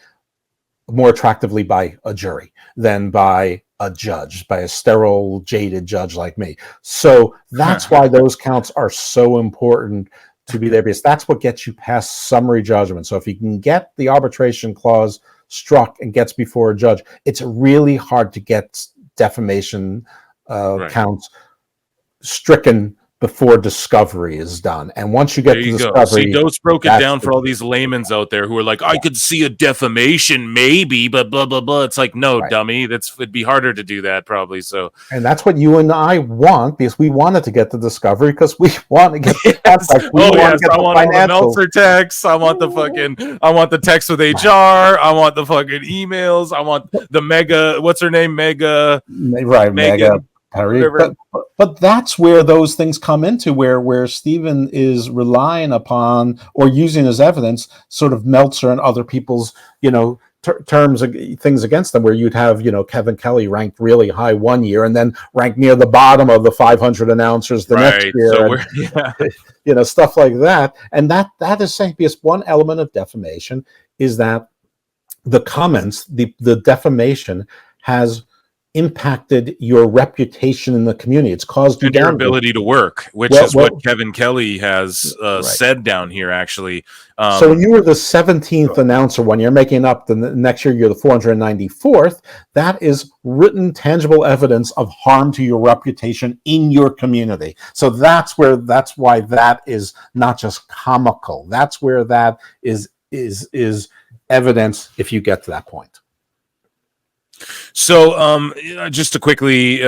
more attractively by a jury than by a judge, by a sterile, jaded judge like me. So that's why those counts are so important to be there, because that's what gets you past summary judgment. So if you can get the arbitration clause struck and gets before a judge, it's really hard to get defamation counts stricken before discovery is done. And once you get to discovery, see, Dose broke it down for all these laymen out there who are like, I could see a defamation maybe, but blah blah blah. It's like, no, dummy, it'd be harder to do that probably. So, and that's what you and I want, because we wanted to get the discovery, because we want to get the contract. I want all the Meltzer texts. I want the text with HR. I want the fucking emails. I want the Mega. What's her name? Mega. Right, Mega. But that's where those things come into, where Stephen is relying upon or using as evidence sort of Meltzer and other people's, terms, things against them, where you'd have, Kevin Kelly ranked really high one year and then ranked near the bottom of the 500 announcers the next year. So stuff like that. And that is saying, because one element of defamation is that the comments, the defamation has impacted your reputation in the community. It's caused you and your ability to work, which is what Kevin Kelly has said down here, actually. So when you were the 17th announcer one year, making up the next year, you're the 494th, that is written, tangible evidence of harm to your reputation in your community. So that's why that is not just comical. That's where that is evidence if you get to that point. So, just to quickly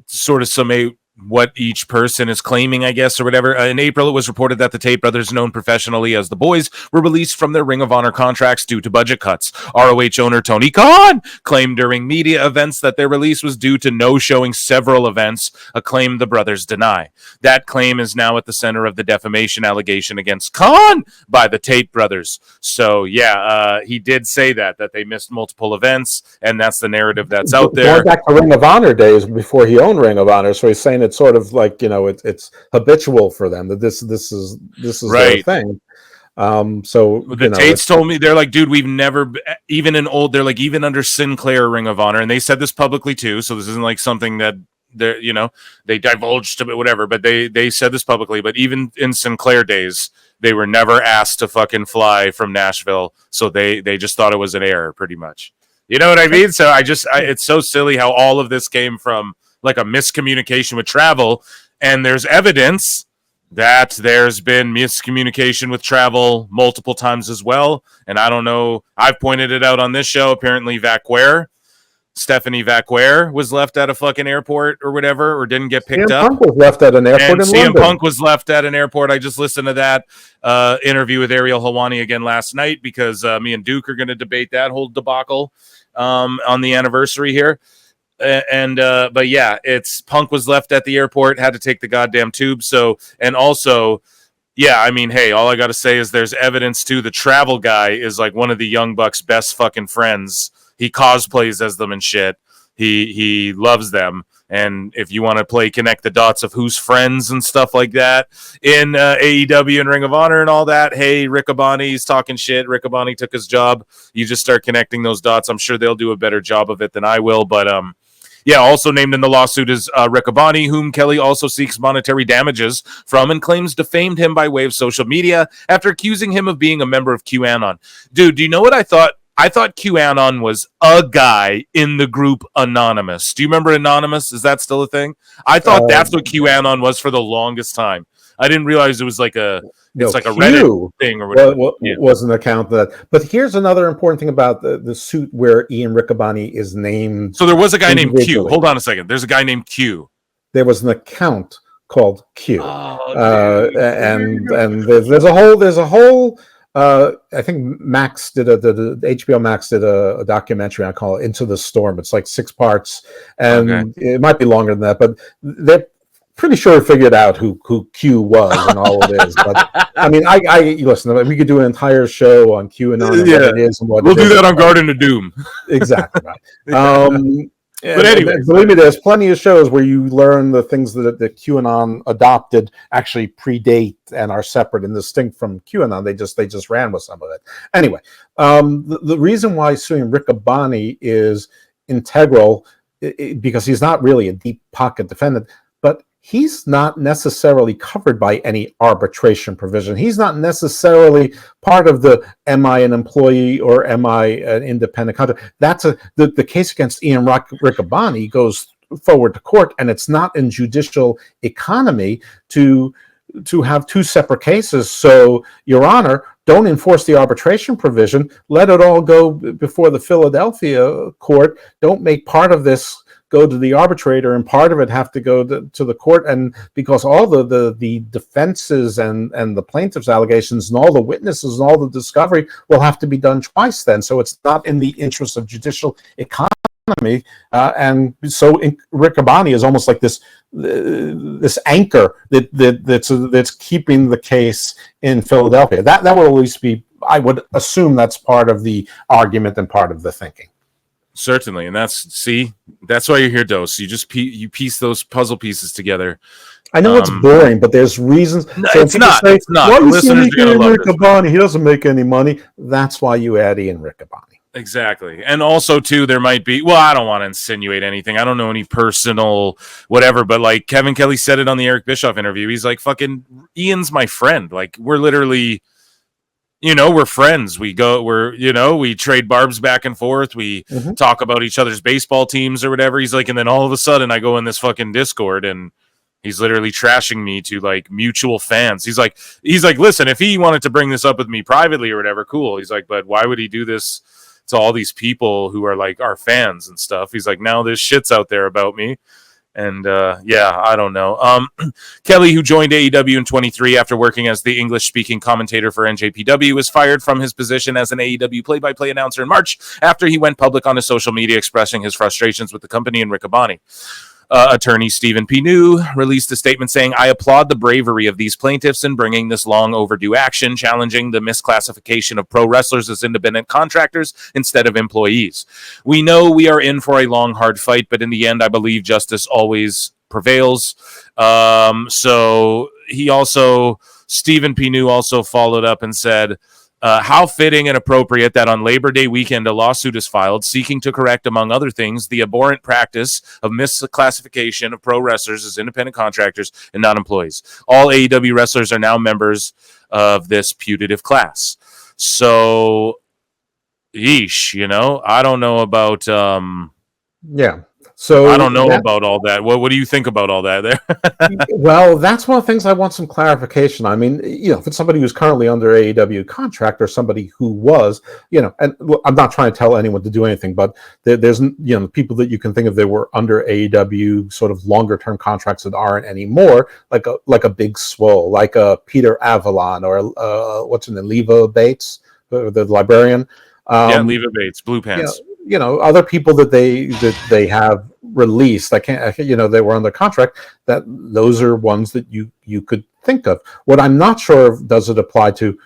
sort of summate what each person is claiming, I guess, or whatever. In April, it was reported that the Tate brothers, known professionally as the Boys, were released from their Ring of Honor contracts due to budget cuts. ROH owner Tony Khan claimed during media events that their release was due to no-showing several events, a claim the brothers deny. That claim is now at the center of the defamation allegation against Khan by the Tate brothers. So, he did say that they missed multiple events, and that's the narrative that's out there. Going back to Ring of Honor days before he owned Ring of Honor, so he's saying it's sort of like, it's habitual for them that this is right. Their thing. So the Tates told me, they're like, dude, we've never, even even under Sinclair Ring of Honor, and they said this publicly too, so this isn't like something that they divulged to whatever, but they said this publicly. But even in Sinclair days, they were never asked to fucking fly from Nashville, so they just thought it was an error, pretty much. You know what I mean? So it's so silly how all of this came from like a miscommunication with travel, and there's evidence that there's been miscommunication with travel multiple times as well. And I don't know, I've pointed it out on this show. Apparently Stephanie Vacquer was left at a fucking airport or whatever, or didn't get picked up. CM Punk was left at an airport in CM London. Punk was left at an airport. I just listened to that interview with Ariel Helwani again last night, because me and Duke are going to debate that whole debacle on the anniversary here. But yeah, it's Punk was left at the airport, had to take the goddamn tube. So, and also, yeah, I mean, hey, all I got to say is there's evidence too. The travel guy is like one of the Young Bucks' best fucking friends. He cosplays as them and shit. He loves them. And if you want to connect the dots of who's friends and stuff like that in AEW and Ring of Honor and all that, hey, Riccaboni's talking shit. Riccaboni took his job. You just start connecting those dots. I'm sure they'll do a better job of it than I will. But also named in the lawsuit is Riccaboni, whom Kelly also seeks monetary damages from and claims defamed him by way of social media after accusing him of being a member of QAnon. Dude, do you know what I thought? I thought QAnon was a guy in the group Anonymous. Do you remember Anonymous? Is that still a thing? I thought that's what QAnon was for the longest time. I didn't realize it was like a Reddit thing or whatever. Was an account that. But here's another important thing about the suit where Ian Riccaboni is named. So there was a guy named Q. Hold on a second. There's a guy named Q. There was an account called Q, and there's a whole. I think Max did the HBO Max did a documentary. I call it Into the Storm. It's like 6 parts, and it might be longer than that, but they're pretty sure we figured out who Q was and all it is. But I mean, I listen. We could do an entire show on QAnon and what it is and what we'll do that on Garden of Doom. Exactly right. But anyway, believe me, there's plenty of shows where you learn the things that QAnon adopted actually predate and are separate and distinct from QAnon. They just ran with some of it. Anyway, the reason why suing Riccaboni is integral, because he's not really a deep pocket defendant, but he's not necessarily covered by any arbitration provision. He's not necessarily part of the am I an employee or am I an independent contractor. That's the case against Ian Riccaboni goes forward to court, and it's not in judicial economy to have two separate cases. So, Your Honor, don't enforce the arbitration provision. Let it all go before the Philadelphia court. Don't make part of this go to the arbitrator and part of it have to go to the court. And because all the defenses and the plaintiff's allegations and all the witnesses and all the discovery will have to be done twice then. So it's not in the interest of judicial economy. And so Riccaboni is almost like this anchor that's keeping the case in Philadelphia. That will at least be, I would assume that's part of the argument and part of the thinking. Certainly, and that's why you're here, Dose. You just piece those puzzle pieces together. I know it's boring, but there's reasons. No, so it's not. It's not. Why the listeners are going to love Riccaboni? He doesn't make any money. That's why you add Ian Riccaboni. Exactly. And also, too, there might be, well, I don't want to insinuate anything. I don't know any personal whatever, but like Kevin Kelly said it on the Eric Bischoff interview. He's like, fucking Ian's my friend. Like, we're literally, we're friends. We trade barbs back and forth. We talk about each other's baseball teams or whatever. He's like, and then all of a sudden I go in this fucking Discord and he's literally trashing me to like mutual fans. He's like, listen, if he wanted to bring this up with me privately or whatever, cool. He's like, but why would he do this to all these people who are like our fans and stuff? He's like, now this shit's out there about me. And I don't know. Kelly, who joined AEW in 23 after working as the English-speaking commentator for NJPW, was fired from his position as an AEW play-by-play announcer in March after he went public on his social media expressing his frustrations with the company and Riccaboni. Attorney Stephen P. New released a statement saying, I applaud the bravery of these plaintiffs in bringing this long overdue action, challenging the misclassification of pro wrestlers as independent contractors instead of employees. We know we are in for a long, hard fight, but in the end, I believe justice always prevails. So Stephen P. New also followed up and said, how fitting and appropriate that on Labor Day weekend, a lawsuit is filed seeking to correct, among other things, the abhorrent practice of misclassification of pro wrestlers as independent contractors and not employees. All AEW wrestlers are now members of this putative class. So, yeesh, I don't know about... So I don't know about all that. What do you think about all that there? Well, that's one of the things I want some clarification. I mean, if it's somebody who's currently under AEW contract or somebody who was, and I'm not trying to tell anyone to do anything, but there's, people that you can think of that were under AEW sort of longer term contracts that aren't anymore, like a Big Swole, like a Peter Avalon or what's in the Leva Bates, the librarian. Leva Bates, Blue Pants. Other people that they have released, they were under contract, that those are ones that you could think of. What I'm not sure of, does it apply to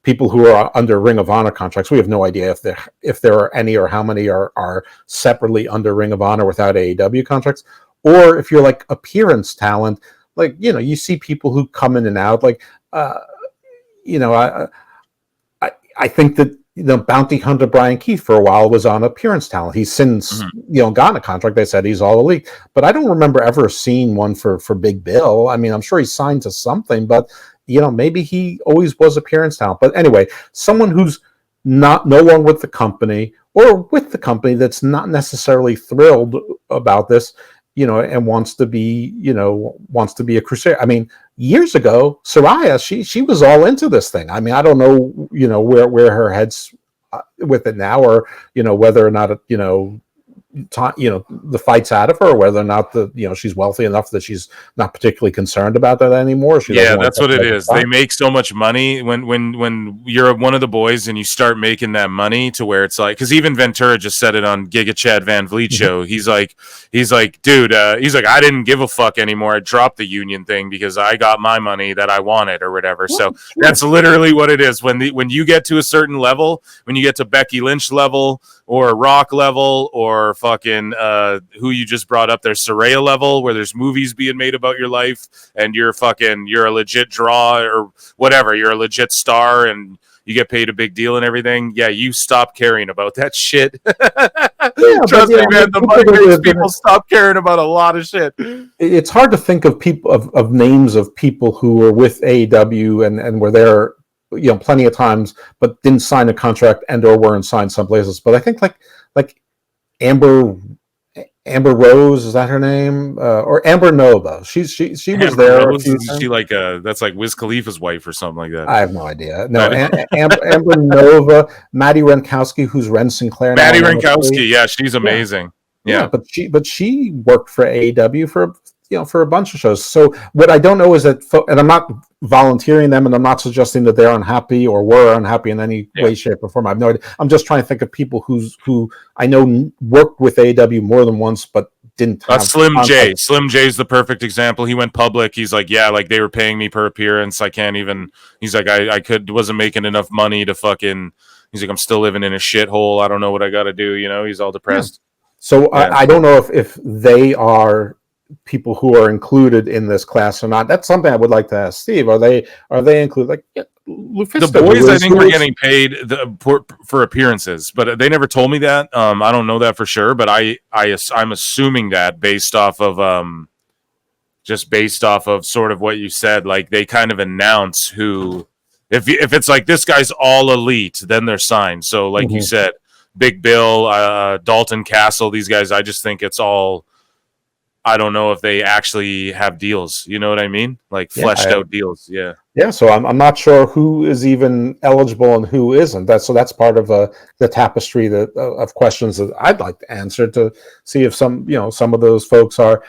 people who are under Ring of Honor contracts? We have no idea if there are any or how many are separately under Ring of Honor without AEW contracts, or if you're like appearance talent, like, you see people who come in and out, like, I think that, bounty hunter Brian Keith for a while was on appearance talent. He's since, gotten a contract. They said he's all elite, but I don't remember ever seeing one for Big Bill. I mean, I'm sure he signed to something, but maybe he always was appearance talent. But anyway, someone who's no longer with the company, or with the company that's not necessarily thrilled about this, and wants to be a crusader. I mean, years ago, Saraya, she was all into this thing. I mean, I don't know, where her head's with it now, or whether or not the fight's out of her, or whether or not she's wealthy enough that she's not particularly concerned about that anymore. That's what it is. They make so much money when you're one of the boys and you start making that money to where it's like, because even Ventura just said it on Giga Chad Van Vliet show. He's like, dude, I didn't give a fuck anymore. I dropped the union thing because I got my money that I wanted or whatever. So that's literally what it is. When you get to a certain level, when you get to Becky Lynch level or Rock level or fucking who you just brought up there, Soraya level, where there's movies being made about your life, and you're a legit draw or whatever, you're a legit star, and you get paid a big deal and everything. Yeah, you stop caring about that shit. Trust me, man. The money makes people stop caring about a lot of shit. It's hard to think of people of names of people who were with AEW and were there, plenty of times, but didn't sign a contract and or weren't signed some places. But I think like Amber Rose, is that her name? Or Amber Nova. She was Amber there. Rose, is she like that's like Wiz Khalifa's wife or something like that? I have no idea. No, Amber Nova, Maddie Renkowski, who's Ren Sinclair. Maddie Renkowski, yeah, she's amazing. Yeah, but she worked for AEW for a bunch of shows. So what I don't know is that, and I'm not volunteering them, and I'm not suggesting that they're unhappy or were unhappy in any way, shape, or form. I have no idea. I'm just trying to think of people who I know worked with AEW more than once, but didn't have Slim J. Slim J's the perfect example. He went public. He's like, yeah, like they were paying me per appearance. I can't even. He's like, I wasn't making enough money to fucking. He's like, I'm still living in a shithole. I don't know what I got to do. He's all depressed. Yeah. So I don't know if they are people who are included in this class or not. That's something I would like to ask Steve. Are they included? Like Lufisto, the boys, I think, are getting paid for appearances, but they never told me that. I don't know that for sure, but I'm assuming that based off of sort of what you said. Like they kind of announce who, if it's like this guy's all elite, then they're signed. So like you said, Big Bill, Dalton Castle, these guys. I just think it's all. I don't know if they actually have deals. You know what I mean? Like fleshed out deals. Yeah. Yeah. So I'm not sure who is even eligible and who isn't. That's part of the tapestry of questions that I'd like to answer to see if some of those folks are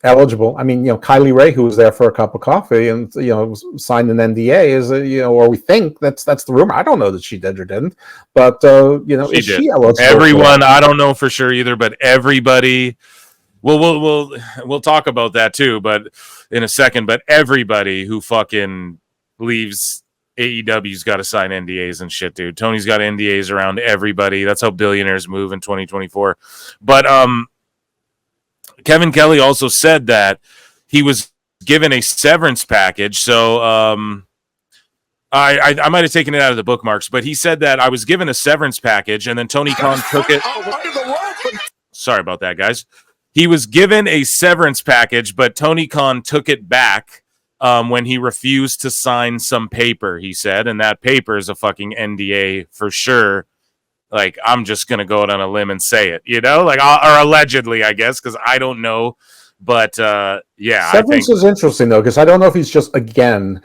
eligible. I mean, Kylie Ray, who was there for a cup of coffee and signed an NDA, is or we think that's the rumor. I don't know that she did or didn't, but is she eligible? Everyone, I don't know for sure either, but everybody. We'll talk about that too, but in a second. But everybody who fucking leaves AEW's got to sign NDAs and shit, dude. Tony's got NDAs around everybody. That's how billionaires move in 2024. But Kevin Kelly also said that he was given a severance package. So I might have taken it out of the bookmarks, but he said that I was given a severance package, and then Tony Khan took it. Sorry about that, guys. He was given a severance package, but Tony Khan took it back when he refused to sign some paper, he said. And that paper is a fucking NDA for sure. Like, I'm just going to go out on a limb and say it, or allegedly, I guess, because I don't know. But, yeah. Severance is interesting, though, because I don't know if he's just, again,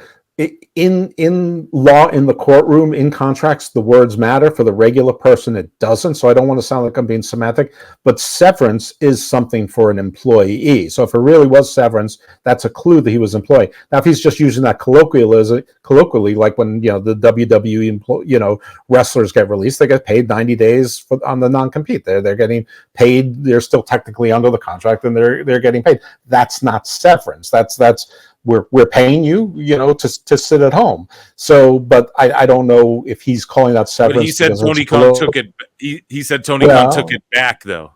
in law, in the courtroom, in contracts, the words matter. For the regular person, it doesn't. So I don't want to sound like I'm being semantic, but severance is something for an employee. So if it really was severance, that's a clue that he was employed. Now, if he's just using that colloquially, like when the WWE wrestlers get released, they get paid 90 days on the non-compete. They're getting paid. They're still technically under the contract, and they're getting paid. That's not severance. That's we're paying you, to sit at home. So, but I don't know if he's calling that severance. But he said Tony Khan took it. He said Tony Khan took it back, though.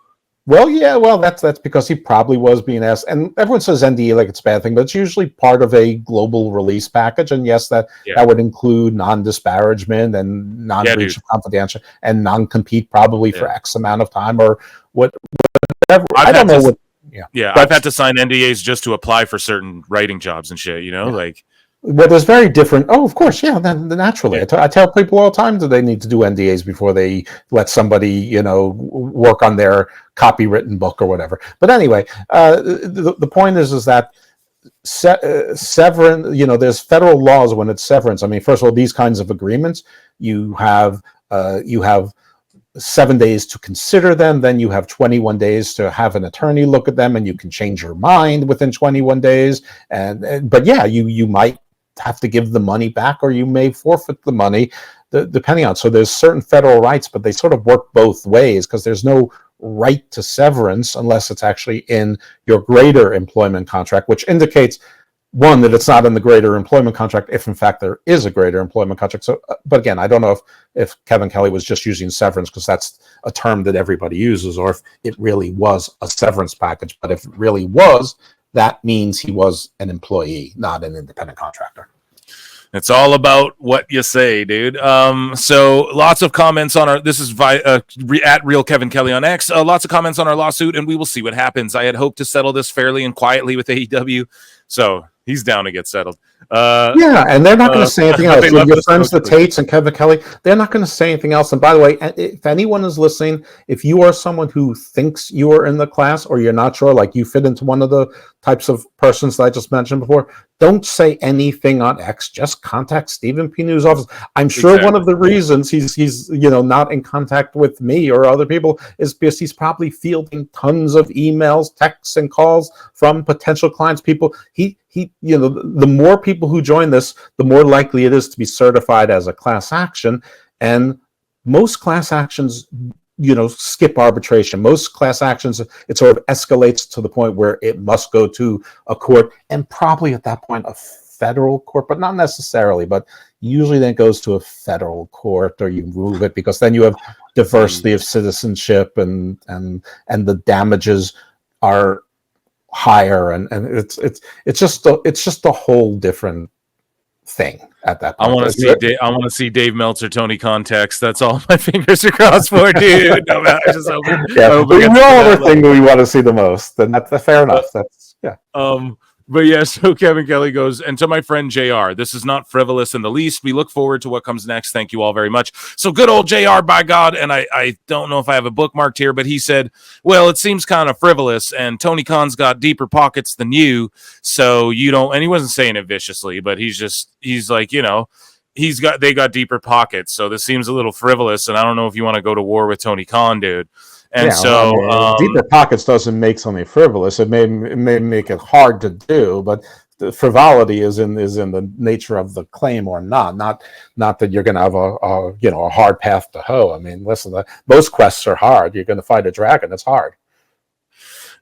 Well, yeah, that's because he probably was being asked. And everyone says NDA like it's a bad thing, but it's usually part of a global release package. And yes, that would include non-disparagement and non-breach of confidentiality and non-compete, probably for X amount of time or whatever. I don't know what. Yeah, I've had to sign NDAs just to apply for certain writing jobs and shit, like. Well, there's very different. Oh, of course, then naturally. Yeah. I tell people all the time that they need to do NDAs before they let somebody, work on their copywritten book or whatever. But anyway, the point is that severance. There's federal laws when it's severance. I mean, first of all, these kinds of agreements, you have 7 days to consider them, then you have 21 days to have an attorney look at them, and you can change your mind within 21 days. But you might have to give the money back, or you may forfeit the money, depending on. So there's certain federal rights, but they sort of work both ways, because there's no right to severance unless it's actually in your greater employment contract, which indicates one, that it's not in the greater employment contract, if in fact there is a greater employment contract. So, but again, I don't know if Kevin Kelly was just using severance because that's a term that everybody uses, or if it really was a severance package. But if it really was, that means he was an employee, not an independent contractor. It's all about what you say, dude. So lots of comments on our, this is at Real Kevin Kelly on X. Lots of comments on our lawsuit, and we will see what happens. I had hoped to settle this fairly and quietly with AEW, so he's down to get settled. Yeah, and they're not going to say anything else. Your friends, the Tates and Kevin Kelly, they're not going to say anything else. And by the way, if anyone is listening, if you are someone who thinks you are in the class or you're not sure, like you fit into one of the types of persons that I just mentioned before, don't say anything on X. Just contact Stephen Pinu's office. I'm sure one of the reasons he's not in contact with me or other people is because he's probably fielding tons of emails, texts, and calls from potential clients. People the more people who join this, the more likely it is to be certified as a class action. And most class actions, skip arbitration. Most class actions, it sort of escalates to the point where it must go to a court, and probably at that point a federal court, but not necessarily. But usually then it goes to a federal court, or you move it, because then you have diversity of citizenship, and the damages are higher, and it's just a whole different thing at that point. I want to see Dave Meltzer, Tony Khan text. That's all my fingers are crossed for, dude. No, I just hope, we all have a thing that we want to see the most, and that's fair enough. That's But yeah, so Kevin Kelly goes, and to my friend JR, this is not frivolous in the least. We look forward to what comes next. Thank you all very much. So good old JR, by God. And I don't know if I have a bookmarked here, but he said, well, it seems kind of frivolous, and Tony Khan's got deeper pockets than you. So you don't, and he wasn't saying it viciously, but he's like, they got deeper pockets. So this seems a little frivolous. And I don't know if you want to go to war with Tony Khan, dude. And deeper pockets doesn't make something frivolous. It may make it hard to do, but the frivolity is in the nature of the claim or not that you're going to have a hard path to hoe. I mean, listen, most quests are hard. You're going to fight a dragon. It's hard.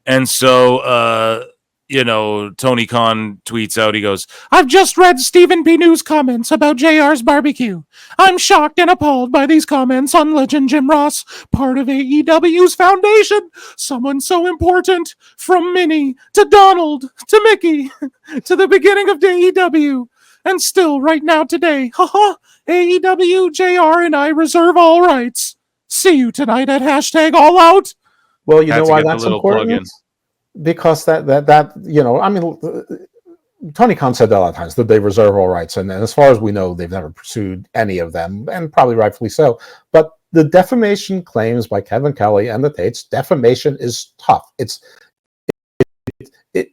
And so, Tony Khan tweets out, he goes, I've just read Stephen P. News comments about JR's barbecue. I'm shocked and appalled by these comments on legend Jim Ross, part of AEW's foundation. Someone so important, from Minnie to Donald to Mickey to the beginning of AEW. And still right now today, AEW, JR, and I reserve all rights. See you tonight at #AllOut. Well, you know why that's important? Because that Tony Khan said that a lot of times, that they reserve all rights, and as far as we know, they've never pursued any of them, and probably rightfully so. But the defamation claims by Kevin Kelly and the Tates, defamation is tough.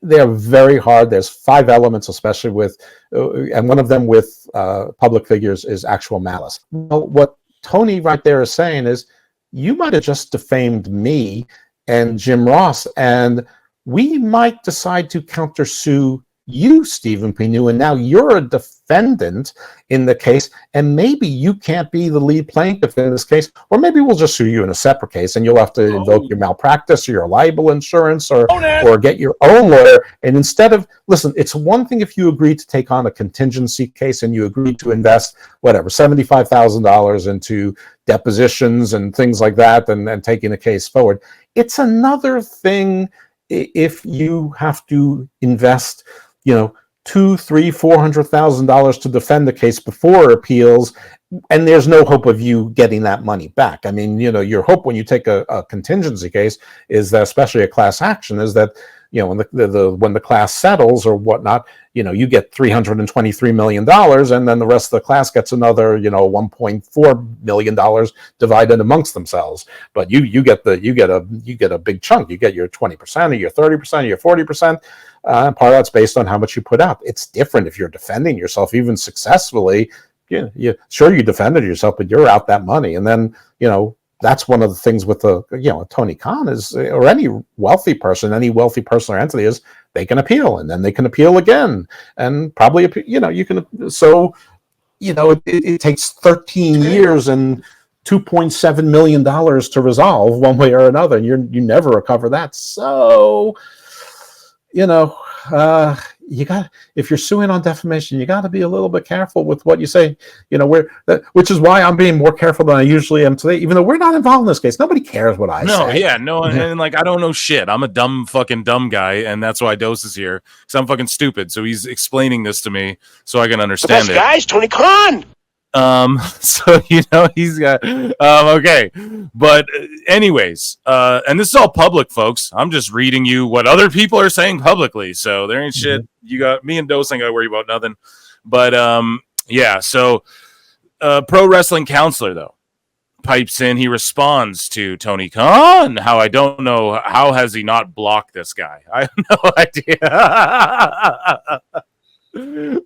They're very hard. There's 5 elements, especially with, and one of them with public figures is actual malice. Well, what Tony right there is saying is, you might have just defamed me and Jim Ross, and we might decide to countersue you, Stephen Pinu, and now you're a defendant in the case, and maybe you can't be the lead plaintiff in this case, or maybe we'll just sue you in a separate case, and you'll have to invoke your malpractice or your libel insurance, or get your own lawyer. And instead of, listen, it's one thing if you agree to take on a contingency case and you agree to invest $75,000 into depositions and things like that, and taking a case forward. It's another thing if you have to invest, $200,000, $300,000, $400,000 to defend the case before appeals, and there's no hope of you getting that money back. I mean, your hope when you take a contingency case is that, especially a class action, is that when the class settles or whatnot, you get $323 million, and then the rest of the class gets another, $1.4 million divided amongst themselves. But you get a big chunk. You get your 20% or your 30% or your 40%. Part of that's based on how much you put out. It's different if you're defending yourself, even successfully. Sure, you defended yourself, but you're out that money, and then that's one of the things with Tony Khan is, or any wealthy person or entity, is they can appeal, and then they can appeal again, and probably it takes 13 years and $2.7 million to resolve one way or another, and you never recover that. So if you're suing on defamation, you got to be a little bit careful with what you say. Which is why I'm being more careful than I usually am today, even though we're not involved in this case. Nobody cares what I say. And like I don't know shit. I'm a dumb guy, and that's why Dose is here, because I'm fucking stupid. So he's explaining this to me so I can understand it. Guys, Tony Khan. So he's got okay, but anyways, and this is all public, folks. I'm just reading you what other people are saying publicly, so there ain't shit. You got me and Dose ain't gotta worry about nothing. But so pro wrestling counselor though pipes in. He responds to Tony Khan. How I don't know how has he not blocked this guy? I have no idea.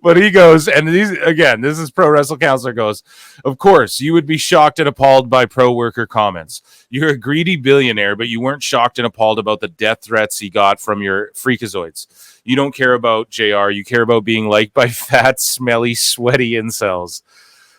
But he goes, and this is Pro Wrestle Counselor goes, of course, you would be shocked and appalled by pro worker comments. You're a greedy billionaire, but you weren't shocked and appalled about the death threats he got from your freakazoids. You don't care about JR. You care about being liked by fat, smelly, sweaty incels.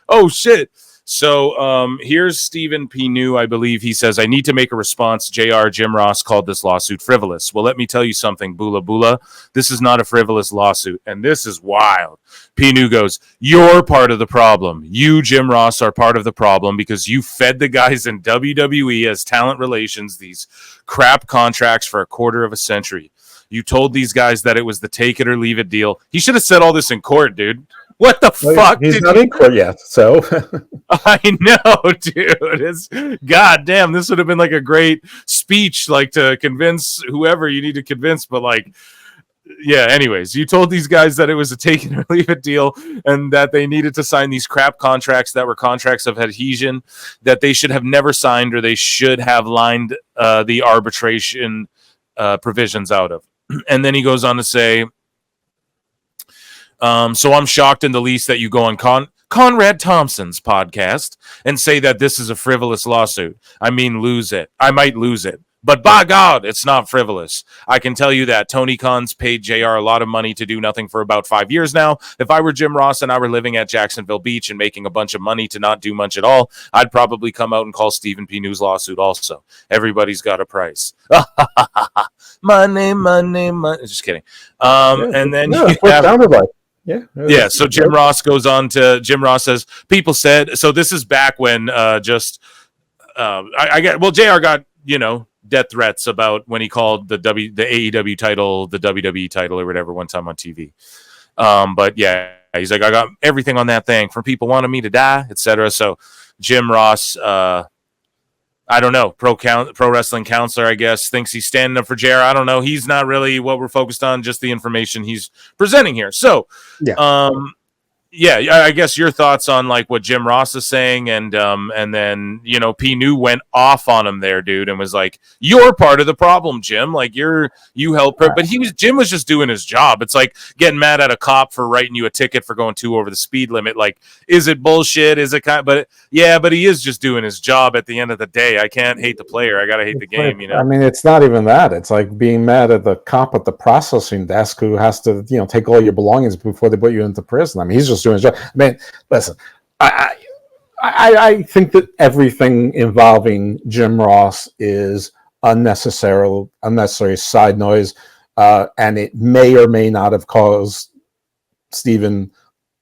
Oh, shit. So here's Stephen P. New, I believe. He says, I need to make a response. JR, Jim Ross called this lawsuit frivolous. Well, let me tell you something, Bula Bula. This is not a frivolous lawsuit, and this is wild. P. New goes, you're part of the problem. You, Jim Ross, are part of the problem because you fed the guys in WWE as talent relations these crap contracts for a quarter of a century. You told these guys that it was the take it or leave it deal. He should have said all this in court, dude. What the fuck? He's not in court yet, so. I know, dude. God damn, this would have been like a great speech, like to convince whoever you need to convince. But like, yeah, anyways, you told these guys that it was a take it or leave it deal and that they needed to sign these crap contracts that were contracts of adhesion that they should have never signed, or they should have lined the arbitration provisions out of. And then he goes on to say, so I'm shocked in the least that you go on Conrad Thompson's podcast and say that this is a frivolous lawsuit. I mean, lose it. I might lose it. But by God, it's not frivolous. I can tell you that Tony Khan's paid JR a lot of money to do nothing for about 5 years now. If I were Jim Ross and I were living at Jacksonville Beach and making a bunch of money to not do much at all, I'd probably come out and call Stephen P. New's lawsuit also. Everybody's got a price. Money. Just kidding. And then so Jim Ross goes on to, Jim Ross says, people said, so this is back when JR got, death threats about when he called the AEW title, the WWE title or whatever one time on TV. But yeah, he's like, I got everything on that thing from people wanting me to die, etc. So Jim Ross, I don't know, pro wrestling counselor, I guess, thinks he's standing up for JR. I don't know. He's not really what we're focused on, just the information he's presenting here. So, I guess your thoughts on like what Jim Ross is saying, and then P. New went off on him there, dude, and was like, "You're part of the problem, Jim. Like you help her." But Jim was just doing his job. It's like getting mad at a cop for writing you a ticket for going 2 over the speed limit. Like, is it bullshit? Is it kind? But he is just doing his job. At the end of the day, I can't hate the player. I gotta hate the game. I mean, it's not even that. It's like being mad at the cop at the processing desk who has to take all your belongings before they put you into prison. I mean, he's just doing his job. I mean, listen, I think that everything involving Jim Ross is unnecessary side noise, and it may or may not have caused Stephen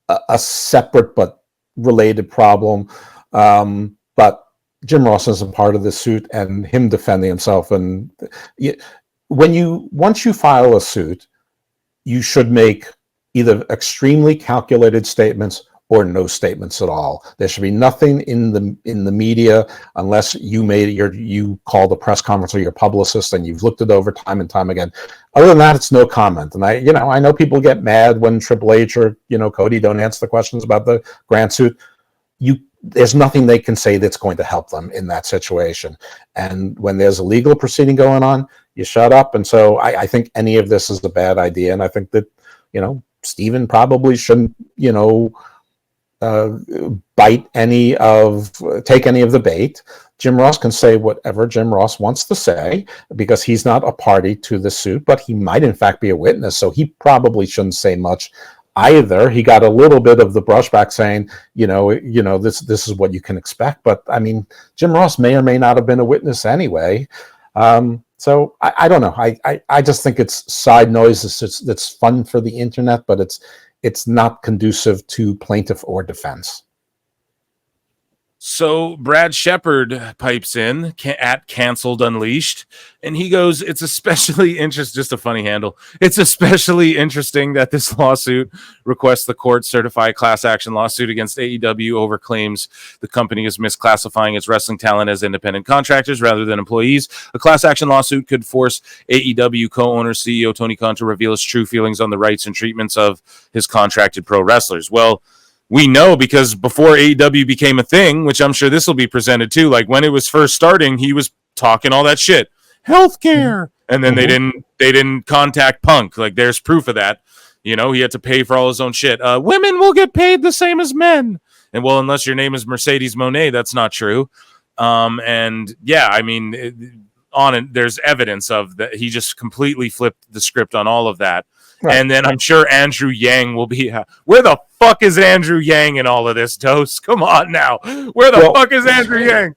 a separate but related problem. But Jim Ross is a part of the suit, and him defending himself. And once you file a suit, you should make either extremely calculated statements or no statements at all. There should be nothing in the media unless you call the press conference or your publicist and you've looked it over time and time again. Other than that, it's no comment. And I know people get mad when Triple H or Cody don't answer the questions about the grant suit. There's nothing they can say that's going to help them in that situation. And when there's a legal proceeding going on, you shut up. And so I think any of this is a bad idea. And I think that Stephen probably shouldn't take any of the bait. Jim Ross can say whatever Jim Ross wants to say because he's not a party to the suit, but he might in fact be a witness, so he probably shouldn't say much either. He got a little bit of the brushback saying, this is what you can expect, but I mean, Jim Ross may or may not have been a witness anyway. So I don't know. I just think it's side noise. That's fun for the internet, but it's not conducive to plaintiff or defense. So Brad Shepard pipes in at Canceled Unleashed, and he goes, "It's especially interesting." Just a funny handle. "It's especially interesting that this lawsuit requests the court certify a class action lawsuit against AEW over claims the company is misclassifying its wrestling talent as independent contractors rather than employees. A class action lawsuit could force AEW co-owner CEO Tony Khan to reveal his true feelings on the rights and treatments of his contracted pro wrestlers." Well, we know because before AEW became a thing, which I'm sure this will be presented too, like when it was first starting, he was talking all that shit, healthcare, and then they didn't contact Punk. Like there's proof of that. He had to pay for all his own shit. Women will get paid the same as men, and well, unless your name is Mercedes Moné, that's not true. And yeah, I mean, there's evidence of that. He just completely flipped the script on all of that. Right. And then I'm sure Andrew Yang will be. Where the fuck is Andrew Yang in all of this, Dose? Come on now. Where the fuck is Andrew Yang?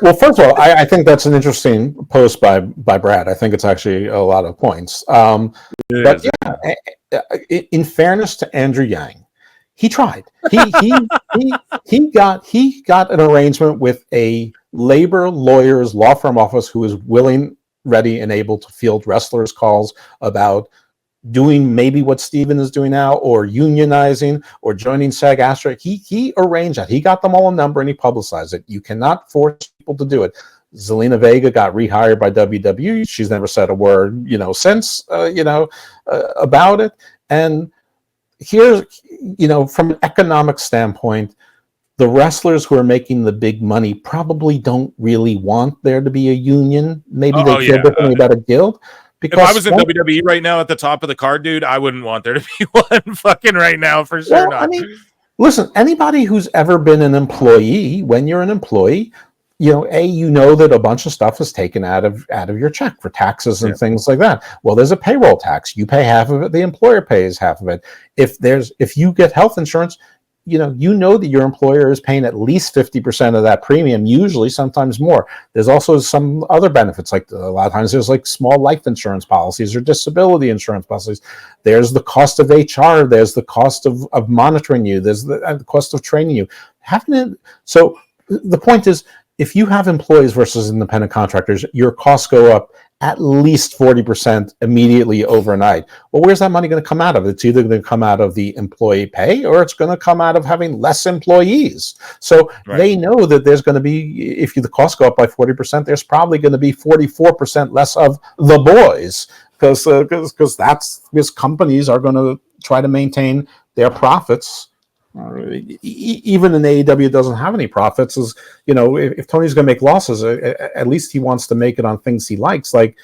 Well, first of all, I think that's an interesting post by Brad. I think it's actually a lot of points. But yeah, in fairness to Andrew Yang, he tried. He got an arrangement with a labor lawyer's law firm office who is willing, ready, and able to field wrestlers' calls about doing maybe what Steven is doing now, or unionizing, or joining SAG-AFTRA. He arranged that. He got them all a number and he publicized it. You cannot force people to do it. Zelina Vega got rehired by WWE. She's never said a word, since, about it. And here's, from an economic standpoint, the wrestlers who are making the big money probably don't really want there to be a union. Maybe they feel differently about a guild. Because if I was in WWE right now at the top of the card, dude, I wouldn't want there to be one fucking right now for sure. Well, I mean, listen, anybody who's ever been an employee, when you're an employee, you know that a bunch of stuff is taken out of your check for taxes and things like that. Well, there's a payroll tax. You pay half of it. The employer pays half of it. If you get health insurance, you know that your employer is paying at least 50% of that premium, usually, sometimes more. There's also some other benefits, like a lot of times there's like small life insurance policies or disability insurance policies. There's the cost of HR. There's the cost of monitoring you. There's the cost of training you. So the point is, if you have employees versus independent contractors, your costs go up at least 40% immediately overnight. Well, where's that money going to come out of? It's either going to come out of the employee pay, or it's going to come out of having less employees. So They know that there's going to be, if the costs go up by 40%, there's probably going to be 44% less of the boys, because companies are going to try to maintain their profits. Even in AEW doesn't have any profits. If Tony's going to make losses, at least he wants to make it on things he likes, like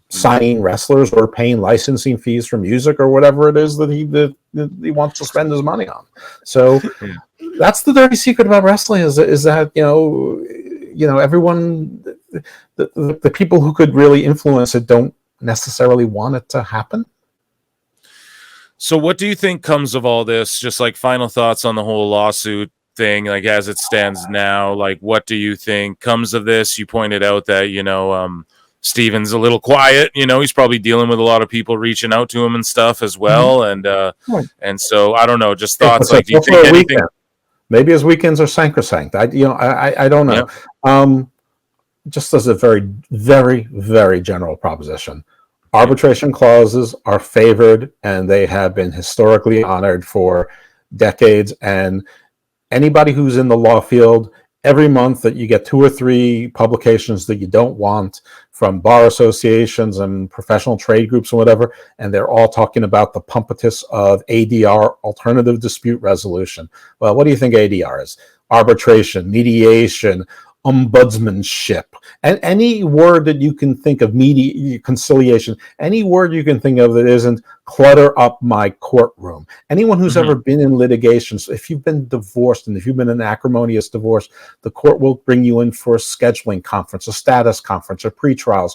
signing wrestlers or paying licensing fees for music or whatever it is that he wants to spend his money on. So that's the dirty secret about wrestling is that everyone, the people who could really influence it don't necessarily want it to happen. So what do you think comes of all this? Just like final thoughts on the whole lawsuit thing, like as it stands now, like what do you think comes of this? You pointed out that, Steven's a little quiet, he's probably dealing with a lot of people reaching out to him and stuff as well. Mm-hmm. And so I don't know, just thoughts, like do you think anything? Maybe his weekends are sacrosanct. I don't know. Yeah. Just as a very, very, very general proposition. Arbitration clauses are favored, and they have been historically honored for decades. And anybody who's in the law field, every month that you get 2 or 3 publications that you don't want from bar associations and professional trade groups and whatever, and they're all talking about the pompatus of ADR, alternative dispute resolution. Well, what do you think ADR is? Arbitration, mediation, ombudsmanship, and any word that you can think of, conciliation, any word you can think of that isn't clutter up my courtroom. Anyone who's ever been in litigation, so if you've been divorced and if you've been in an acrimonious divorce, the court will bring you in for a scheduling conference, a status conference, a pretrial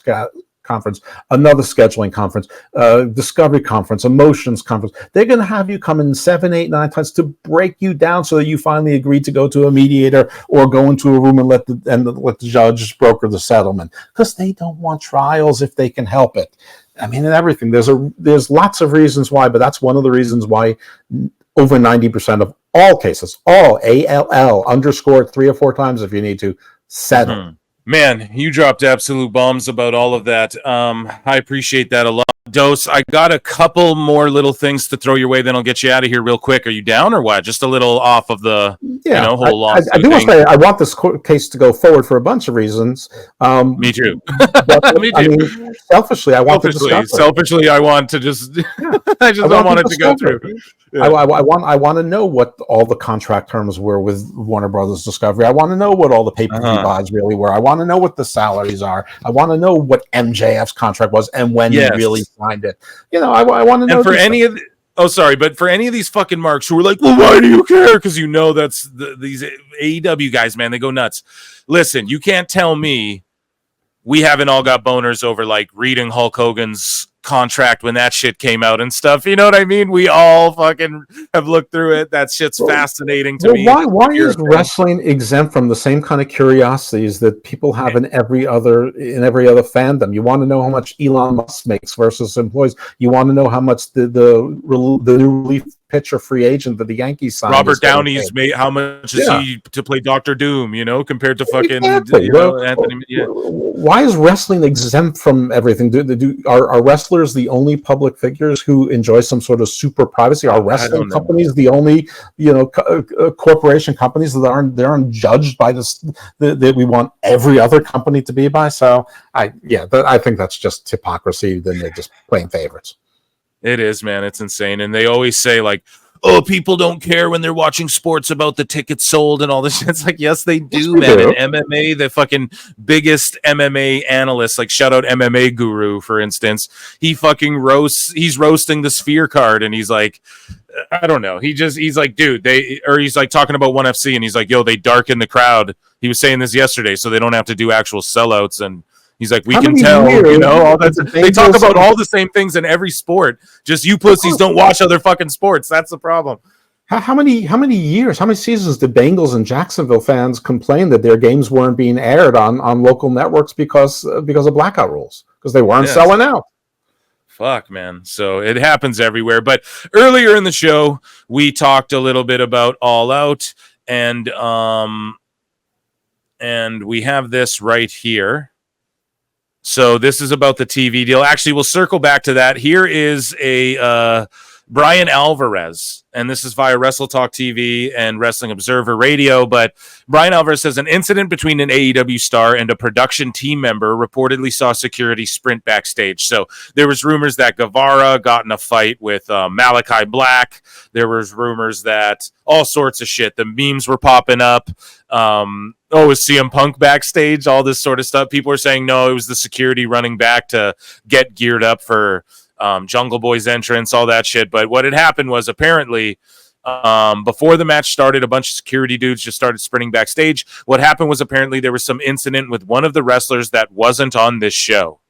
conference, another scheduling conference, discovery conference, emotions conference. They're going to have you come in 7, 8, 9 times to break you down so that you finally agree to go to a mediator or go into a room and let the judge broker the settlement, because they don't want trials if they can help it. I mean, and everything. There's lots of reasons why, but that's one of the reasons why over 90% of all cases, all ALL, underscore it 3 or 4 times if you need to, settle. Mm-hmm. Man, you dropped absolute bombs about all of that. I appreciate that a lot. Dose, I got a couple more little things to throw your way, then I'll get you out of here real quick. Are you down or what? Just a little off of the whole lawsuit I do want to say I want this case to go forward for a bunch of reasons. Me too. But, Me too. I mean, selfishly, I want to discover. Selfishly, I want to just. I just don't want it to go through. Yeah. I want to know what all the contract terms were with Warner Brothers Discovery. I want to know what all the pay-per-view buys really were. I want to know what the salaries are. I want to know what MJF's contract was and when he really signed it. I want to know. And for any of but for any of these fucking marks who are like, well, why do you care? Because that's these AEW guys, man, they go nuts. Listen, you can't tell me we haven't all got boners over like reading Hulk Hogan's contract when that shit came out and stuff. You know what I mean? We all fucking have looked through it. That shit's fascinating to me. Why is wrestling exempt from the same kind of curiosities that people have in every other fandom? You want to know how much Elon Musk makes versus employees. You want to know how much the new relief pitcher free agent that the Yankees signed. Robert Downey's made. How much is he to play Dr. Doom? Compared to fucking Anthony. Yeah. Why is wrestling exempt from everything? Are wrestlers the only public figures who enjoy some sort of super privacy? Are wrestling companies the only corporation companies that aren't judged by this that we want every other company to be by? So I think that's just hypocrisy. Then they're just playing favorites. It is, man. It's insane. And they always say, like, oh, people don't care when they're watching sports about the tickets sold and all this shit. It's like, yes, they do, man. And MMA, the fucking biggest MMA analyst, like, shout out MMA Guru, for instance, he's roasting the Sphere card, and he's like, I don't know. He's like, dude, he's like talking about ONE FC, and he's like, yo, they darken the crowd. He was saying this yesterday, so they don't have to do actual sellouts. And he's like, we can tell, all that. They talk about all the same things in every sport. Just you pussies don't watch other fucking sports. That's the problem. How many years, how many seasons did Bengals and Jacksonville fans complain that their games weren't being aired on local networks because of blackout rules? Because they weren't selling out. Fuck, man. So it happens everywhere. But earlier in the show, we talked a little bit about All Out, and we have this right here. So this is about the TV deal. Actually, we'll circle back to that. Here is a Brian Alvarez, and this is via Wrestle Talk TV and Wrestling Observer Radio. But Brian Alvarez says an incident between an AEW star and a production team member reportedly saw security sprint backstage. So there was rumors that Guevara got in a fight with Malachi Black. There was rumors that all sorts of shit. The memes were popping up. Is CM Punk backstage? All this sort of stuff. People are saying, no, it was the security running back to get geared up for Jungle Boy's entrance, all that shit. But what had happened was apparently before the match started, a bunch of security dudes just started sprinting backstage. What happened was apparently there was some incident with one of the wrestlers that wasn't on this show.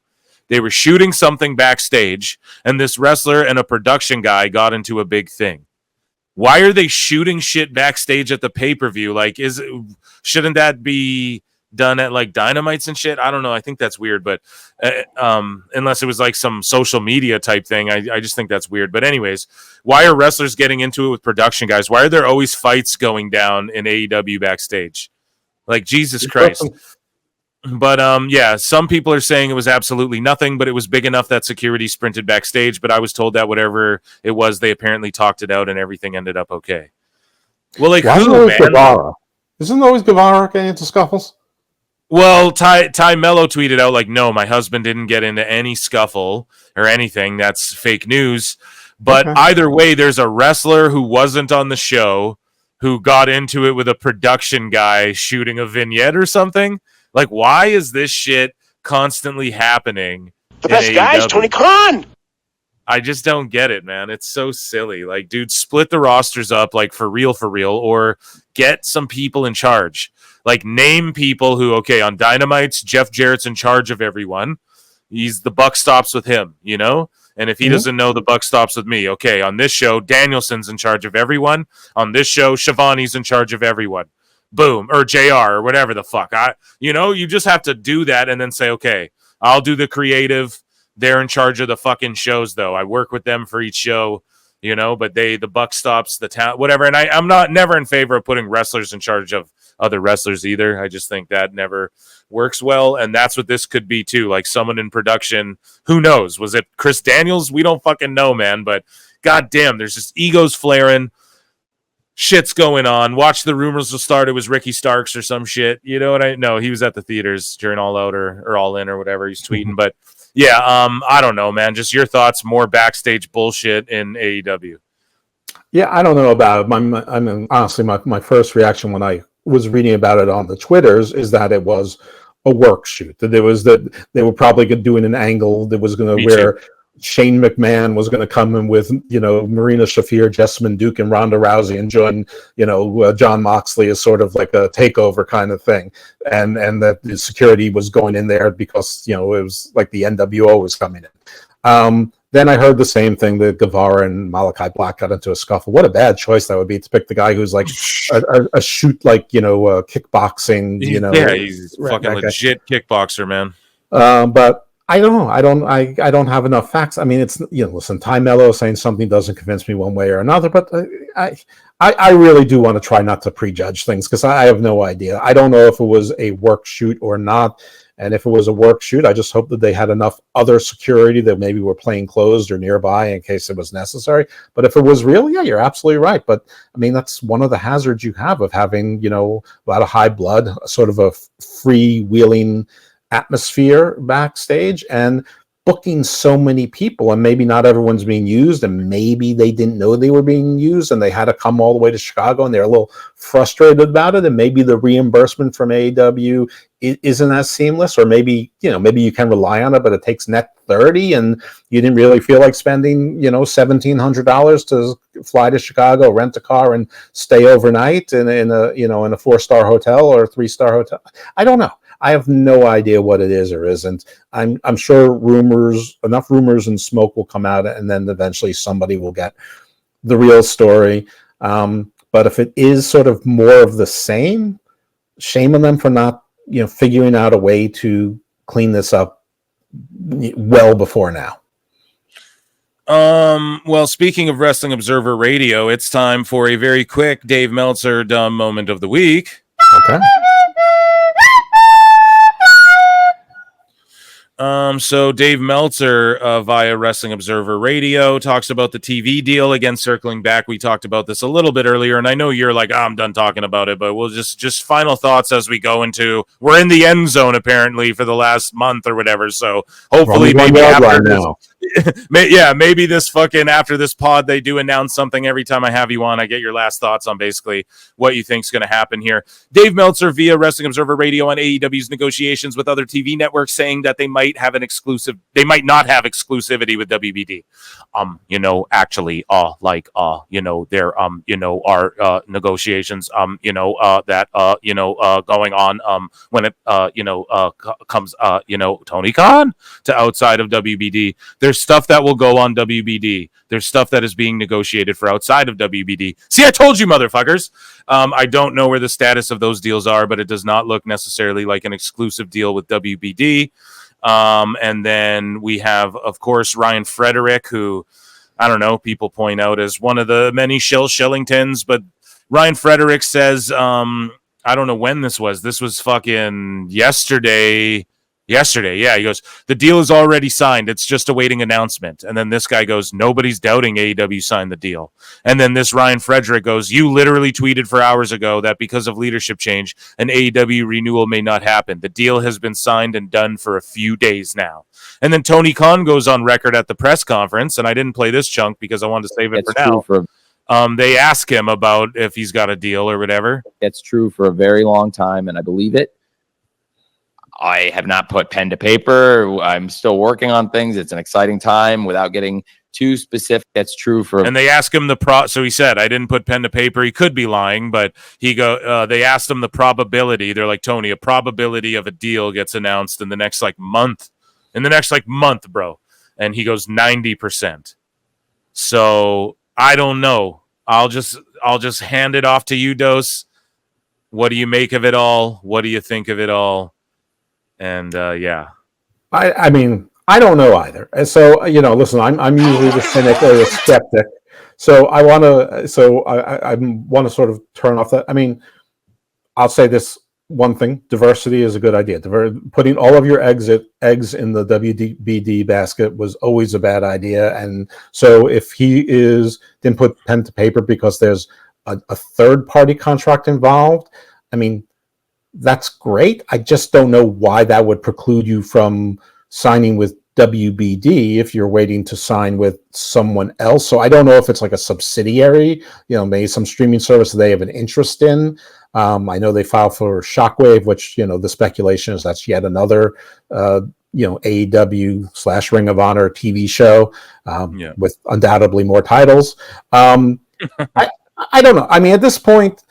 They were shooting something backstage, and this wrestler and a production guy got into a big thing. Why are they shooting shit backstage at the pay-per-view? Like, shouldn't that be done at like Dynamites and shit? I don't know. I think that's weird, but unless it was like some social media type thing, I just think that's weird. But anyways, why are wrestlers getting into it with production guys? Why are there always fights going down in AEW backstage? Like, Jesus Christ. But some people are saying it was absolutely nothing, but it was big enough that security sprinted backstage. But I was told that whatever it was, they apparently talked it out and everything ended up okay. Well, like, who, man? Guevara? Isn't always Guevara getting into scuffles? Well, Ty Mello tweeted out, like, no, my husband didn't get into any scuffle or anything. That's fake news. But either way, there's a wrestler who wasn't on the show who got into it with a production guy shooting a vignette or something. Like, why is this shit constantly happening? The best guy is Tony Khan. I just don't get it, man. It's so silly. Like, dude, split the rosters up, like, for real, or get some people in charge. Like, name people who, okay, on Dynamite's, Jeff Jarrett's in charge of everyone. the buck stops with him, you know? And if he doesn't know, the buck stops with me. Okay, on this show, Danielson's in charge of everyone. On this show, Shivani's in charge of everyone. Boom. Or JR or whatever the fuck. You just have to do that and then say, okay, I'll do the creative. They're in charge of the fucking shows, though. I work with them for each show, but the buck stops, the town, whatever. And I'm never in favor of putting wrestlers in charge of other wrestlers either. I just think that never works well. And that's what this could be too. Like someone in production, who knows? Was it Chris Daniels? We don't fucking know, man. But goddamn, there's just egos flaring. Shit's going on. Watch the rumors will start. It was Ricky Starks or some shit. You know what No, he was at the theaters during All Out or All In or whatever he's tweeting. But yeah, I don't know, man. Just your thoughts. More backstage bullshit in AEW. Yeah, I don't know about it. I mean, honestly, my first reaction when I was reading about it on the Twitters is that it was a work shoot. That they were probably doing an angle that was going to where Shane McMahon was going to come in with Marina Shafir, Jessamine Duke, and Ronda Rousey, and join John Moxley as sort of like a takeover kind of thing, and that the security was going in there because it was like the NWO was coming in. Then I heard the same thing that Guevara and Malachi Black got into a scuffle. What a bad choice that would be to pick the guy who's like a shoot like kickboxing. Yeah, he's fucking legit kickboxer, man. But I don't know. I don't have enough facts. I mean, it's listen, Ty Mello saying something doesn't convince me one way or another, but I really do want to try not to prejudge things because I have no idea. I don't know if it was a work shoot or not. And if it was a work shoot, I just hope that they had enough other security that maybe were plain clothes or nearby in case it was necessary. But if it was real, yeah, you're absolutely right. But I mean, that's one of the hazards you have of having, a lot of high blood, sort of a freewheeling atmosphere backstage and booking so many people, and maybe not everyone's being used, and maybe they didn't know they were being used and they had to come all the way to Chicago and they're a little frustrated about it, and maybe the reimbursement from AEW isn't as seamless, or maybe you can rely on it but it takes net 30 and you didn't really feel like spending $1,700 to fly to Chicago, rent a car, and stay overnight in a 4-star hotel or a 3-star hotel. I don't know. I have no idea what it is or isn't. I'm sure enough rumors and smoke will come out, and then eventually somebody will get the real story. But if it is sort of more of the same, shame on them for not figuring out a way to clean this up well before now. Well, speaking of Wrestling Observer Radio, it's time for a very quick Dave Meltzer dumb moment of the week. Okay. So Dave Meltzer via Wrestling Observer Radio talks about the TV deal. Again, circling back, we talked about this a little bit earlier, and I know you're like, I'm done talking about it, but we'll just final thoughts as we go into, we're in the end zone apparently for the last month or whatever. So hopefully maybe after this, maybe this fucking after this pod, they do announce something every time I have you on. I get your last thoughts on basically what you think is going to happen here. Dave Meltzer via Wrestling Observer Radio on AEW's negotiations with other TV networks, saying that they might not have exclusivity with WBD. Actually, there, are negotiations, that, going on, when it, comes, Tony Khan to outside of WBD. There's stuff that will go on WBD. There's stuff that is being negotiated for outside of WBD. See, I told you, motherfuckers. I don't know where the status of those deals are, but it does not look necessarily like an exclusive deal with WBD. And then we have, of course, Ryan Frederick, who, I don't know, people point out as one of the many Shillingtons, but Ryan Frederick says, I don't know when this was. This was fucking yesterday. Yeah, he goes, the deal is already signed. It's just awaiting announcement. And then this guy goes, nobody's doubting AEW signed the deal. And then this Ryan Frederick goes, you literally tweeted for hours ago that because of leadership change, an AEW renewal may not happen. The deal has been signed and done for a few days now. And then Tony Khan goes on record at the press conference, and I didn't play this chunk because I wanted to save it for now. They ask him about if he's got a deal or whatever. That's true for a very long time, and I believe it. I have not put pen to paper. I'm still working on things. It's an exciting time without getting too specific. That's true for. And they ask him so he said, I didn't put pen to paper. He could be lying, but they asked him the probability. They're like, Tony, a probability of a deal gets announced in the next month in the next like month, bro. And he goes 90%. So I don't know. I'll just hand it off to you, Dose. What do you make of it all? What do you think of it all? And yeah. I mean, I don't know either. And so, listen, I'm usually the cynic or the skeptic. So I want to sort of turn off that. I mean, I'll say this one thing: diversity is a good idea. Putting all of your eggs in the WBD basket was always a bad idea. And so if he didn't put pen to paper because there's a third party contract involved, I mean, that's great. I just don't know why that would preclude you from signing with WBD if you're waiting to sign with someone else. So I don't know if it's like a subsidiary, maybe some streaming service they have an interest in. I know they filed for Shockwave, which, the speculation is that's yet another, AEW / Ring of Honor TV show with undoubtedly more titles. I don't know. I mean, at this point,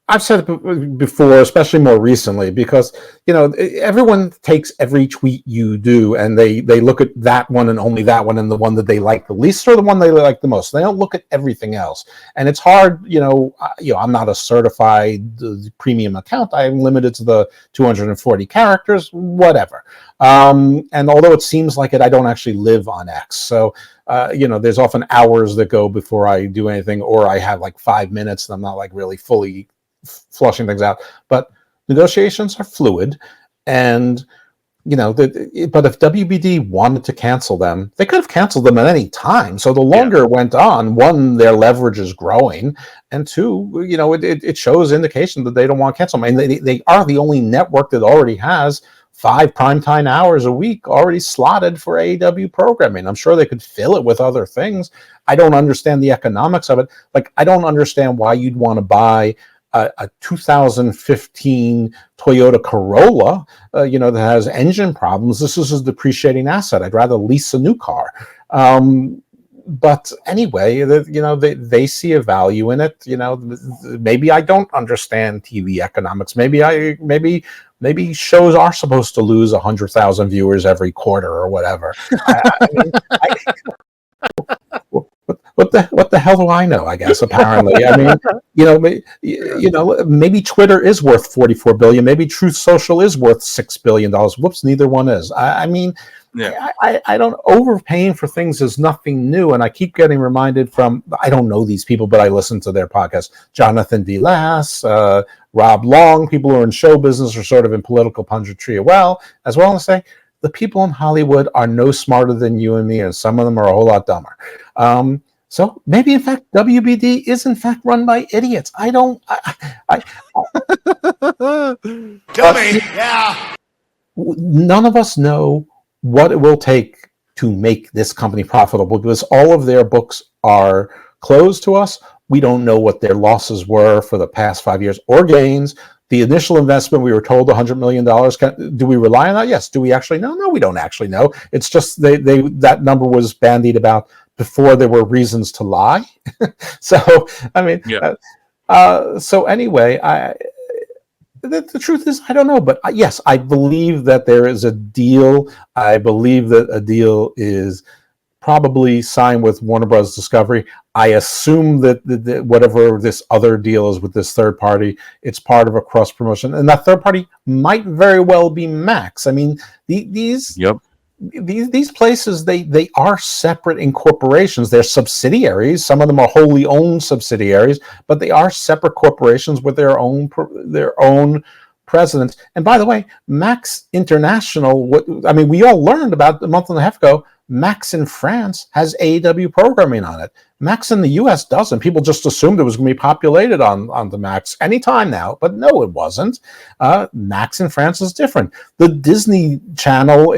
I've said it before, especially more recently, because, everyone takes every tweet you do and they look at that one and only that one and the one that they like the least or the one they like the most. They don't look at everything else. And it's hard, I'm not a certified premium account. I'm limited to the 240 characters, whatever. And although it seems like it, I don't actually live on X. So, there's often hours that go before I do anything, or I have like 5 minutes and I'm not like really fully flushing things out. But negotiations are fluid, and but if WBD wanted to cancel them, they could have canceled them at any time. So the longer it went on, one, their leverage is growing, and two, it shows indication that they don't want to cancel them. And they are the only network that already has 5 primetime hours a week already slotted for AEW programming. I'm sure they could fill it with other things. I don't understand the economics of it. Like, I don't understand why you'd want to buy a 2015 Toyota Corolla, that has engine problems. This is a depreciating asset. I'd rather lease a new car. But anyway, they see a value in it. Maybe I don't understand TV economics. Maybe shows are supposed to lose 100,000 viewers every quarter or whatever. What the hell do I know? I guess apparently. I mean, maybe Twitter is worth $44 billion. Maybe Truth Social is worth $6 billion. Whoops, neither one is. I mean, I don't, overpaying for things is nothing new. And I keep getting reminded from, I don't know these people, but I listen to their podcast. Jonathan D. Lass, Rob Long, people who are in show business or sort of in political punditry as well as say, the people in Hollywood are no smarter than you and me, and some of them are a whole lot dumber. So maybe, in fact, WBD is in fact run by idiots. Tell me. Yeah. None of us know what it will take to make this company profitable, because all of their books are closed to us. We don't know what their losses were for the past 5 years or gains. The initial investment, we were told $100 million. Do we rely on that? Yes. Do we actually know? No, we don't actually know. It's just that number was bandied about before there were reasons to lie. So, I mean, so anyway, the truth is, I don't know. But yes, I believe that there is a deal. I believe that a deal is probably signed with Warner Bros. Discovery. I assume that whatever this other deal is with this third party, it's part of a cross promotion, and that third party might very well be Max. I mean, these places, they are separate incorporations. They're subsidiaries. Some of them are wholly owned subsidiaries, but they are separate corporations with their own presidents. And by the way, Max International. We all learned about a month and a half ago. Max in France has AEW programming on it. Max in the US doesn't. People just assumed it was going to be populated on the Max anytime now, but no, it wasn't. Max in France is different. The Disney Channel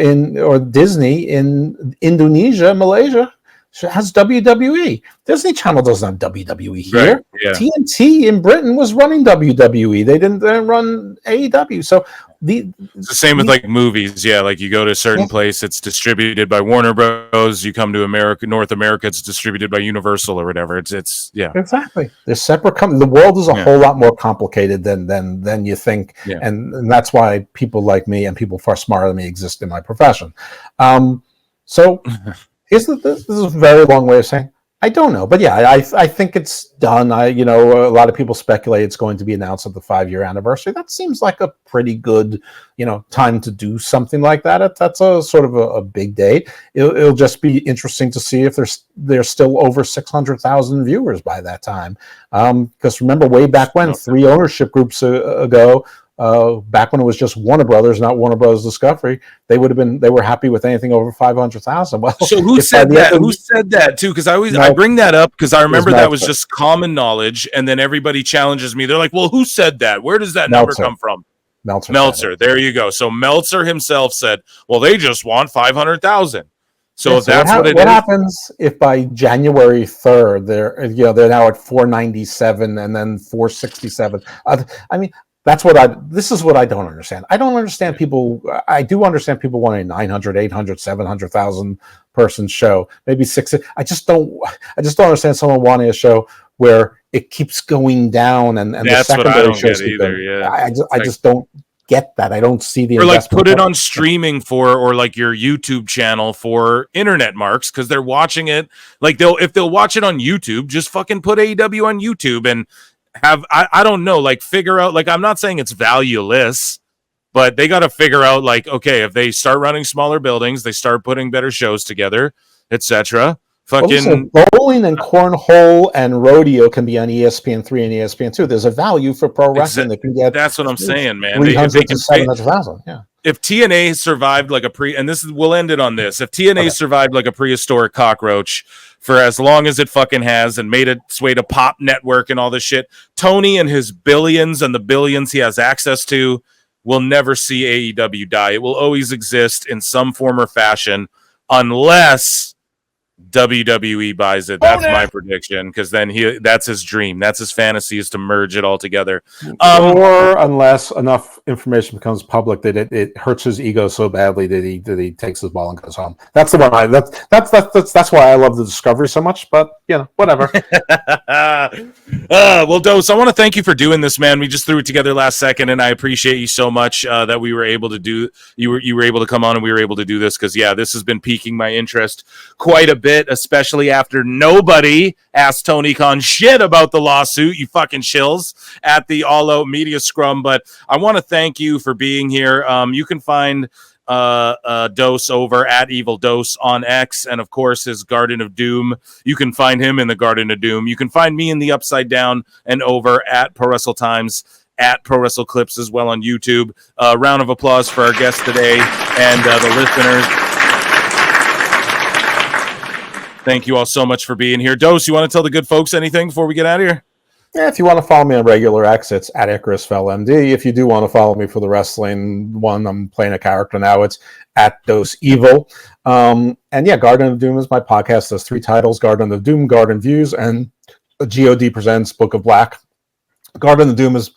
Disney in Indonesia, Malaysia, has WWE. Disney Channel doesn't have WWE here. Right, yeah. TNT in Britain was running WWE. They didn't run AEW. So it's the same with like movies. Yeah, like you go to a certain place, it's distributed by Warner Bros. You come to North America, it's distributed by Universal or whatever. It's exactly. They're separate companies. The world is a whole lot more complicated than you think, and that's why people like me and people far smarter than me exist in my profession. So this is a very long way of saying I don't know, but yeah, I think it's done. A lot of people speculate it's going to be announced at the 5-year anniversary. That seems like a pretty good, time to do something like that. That's a sort of a big date. It'll just be interesting to see if there's still over 600,000 viewers by that time. Because remember, way back when, 3 ownership groups ago. Back when it was just Warner Brothers, not Warner Brothers Discovery, they were happy with anything over 500,000. Well, so who said that? Who said that too? Because I bring that up because I remember that was just common knowledge, and then everybody challenges me. They're like, "Well, who said that? Where does that number come from?" Meltzer. There you go. So Meltzer himself said, "Well, they just want 500,000." So that's what happens if by January 3rd they're now at 497 and then 467. This is what I don't understand. I don't understand people. I do understand people wanting 900, 800, 700,000 person show, maybe 6. I just don't understand someone wanting a show where it keeps going down and the secondary shows either. Yeah. I just don't get that. I don't see the, or like put it on streaming or like your YouTube channel for internet marks, because they're watching it. Like if they'll watch it on YouTube, just fucking put AEW on YouTube and have I don't know, like figure out, like I'm not saying it's valueless, but they got to figure out, like, okay, if they start running smaller buildings, they start putting better shows together, etc. Fucking bowling and cornhole and rodeo can be on ESPN3 and ESPN2. There's a value for pro wrestling that can get. That's what I'm saying, man. 300 to 700,000. Yeah. If TNA survived like we'll end it on this. If TNA survived like a prehistoric cockroach for as long as it fucking has and made its way to Pop Network and all this shit, Tony and his billions and the billions he has access to will never see AEW die. It will always exist in some form or fashion unless WWE buys it. That's my prediction, because then that's his dream. That's his fantasy, is to merge it all together. Or unless enough information becomes public that it hurts his ego so badly that he takes his ball and goes home. That's the one. That's why I love the Discovery so much. But whatever. Well, Dose, I want to thank you for doing this, man. We just threw it together last second, and I appreciate you so much that we were able to do. You were able to come on, and we were able to do this, because this has been piquing my interest quite a bit, especially after nobody asked Tony Khan shit about the lawsuit, you fucking shills, at the All Out Media Scrum. But I want to thank you for being here. You can find Dose over at Evil Dose on X, and of course his Garden of Doom. You can find him in the Garden of Doom. You can find me in the Upside Down and over at Pro Wrestle Times, at Pro Wrestle Clips as well on YouTube. Round of applause for our guests today and the listeners. Thank you all so much for being here. Dose, you want to tell the good folks anything before we get out of here? Yeah, if you want to follow me on regular X, it's at Icarus Fell MD. If you do want to follow me for the wrestling one, I'm playing a character now. It's at Dose Evil. And Garden of Doom is my podcast. There's 3 titles: Garden of Doom, Garden Views, and GOD Presents Book of Black. Garden of Doom is,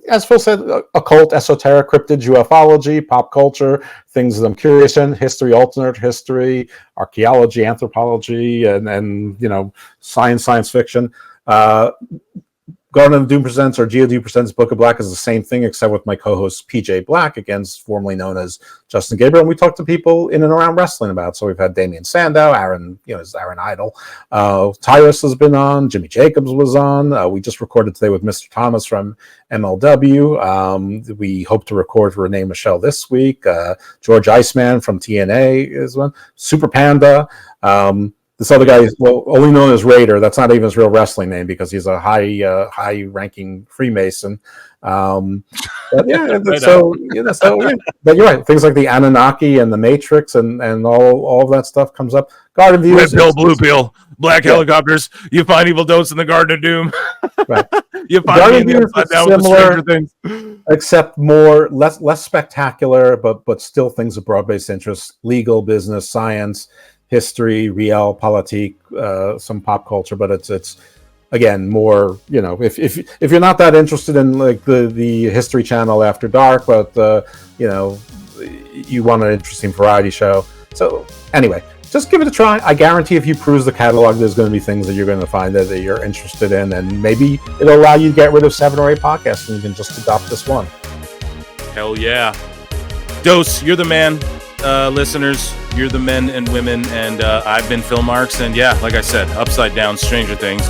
as Phil said, occult, esoteric, cryptid, ufology, pop culture, things that I'm curious in: history, alternate history, archaeology, anthropology, and science fiction. Garden of Doom Presents, or GOD Presents Book of Black, is the same thing, except with my co-host PJ Black, formerly known as Justin Gabriel, and we talk to people in and around wrestling about it. So we've had Damian Sandow, Aaron, is Aaron Idol. Tyrus has been on, Jimmy Jacobs was on. We just recorded today with Mr. Thomas from MLW. We hope to record Renee Michelle this week. George Iceman from TNA is one. Super Panda. This other guy is only known as Raider. That's not even his real wrestling name, because he's a high-ranking Freemason. But you're right. Things like the Anunnaki and the Matrix and all of that stuff comes up. Garden View, red pill, blue pill, black helicopters. You find Evil Dose in the Garden of Doom. Right. You find Garden View is similar, things, except less spectacular, but still things of broad-based interest: legal, business, science. history, realpolitik, some pop culture, but it's again more, if you're not that interested in like the History Channel After Dark, but you want an interesting variety show. So anyway, just give it a try. I guarantee if you peruse the catalog, there's going to be things that you're going to find that you're interested in, and maybe it'll allow you to get rid of 7 or 8 podcasts and you can just adopt this one. Hell yeah. Dose, you're the man. Listeners, you're the men and women, and I've been Phil Marks, and yeah, like I said, Upside Down, Stranger Things.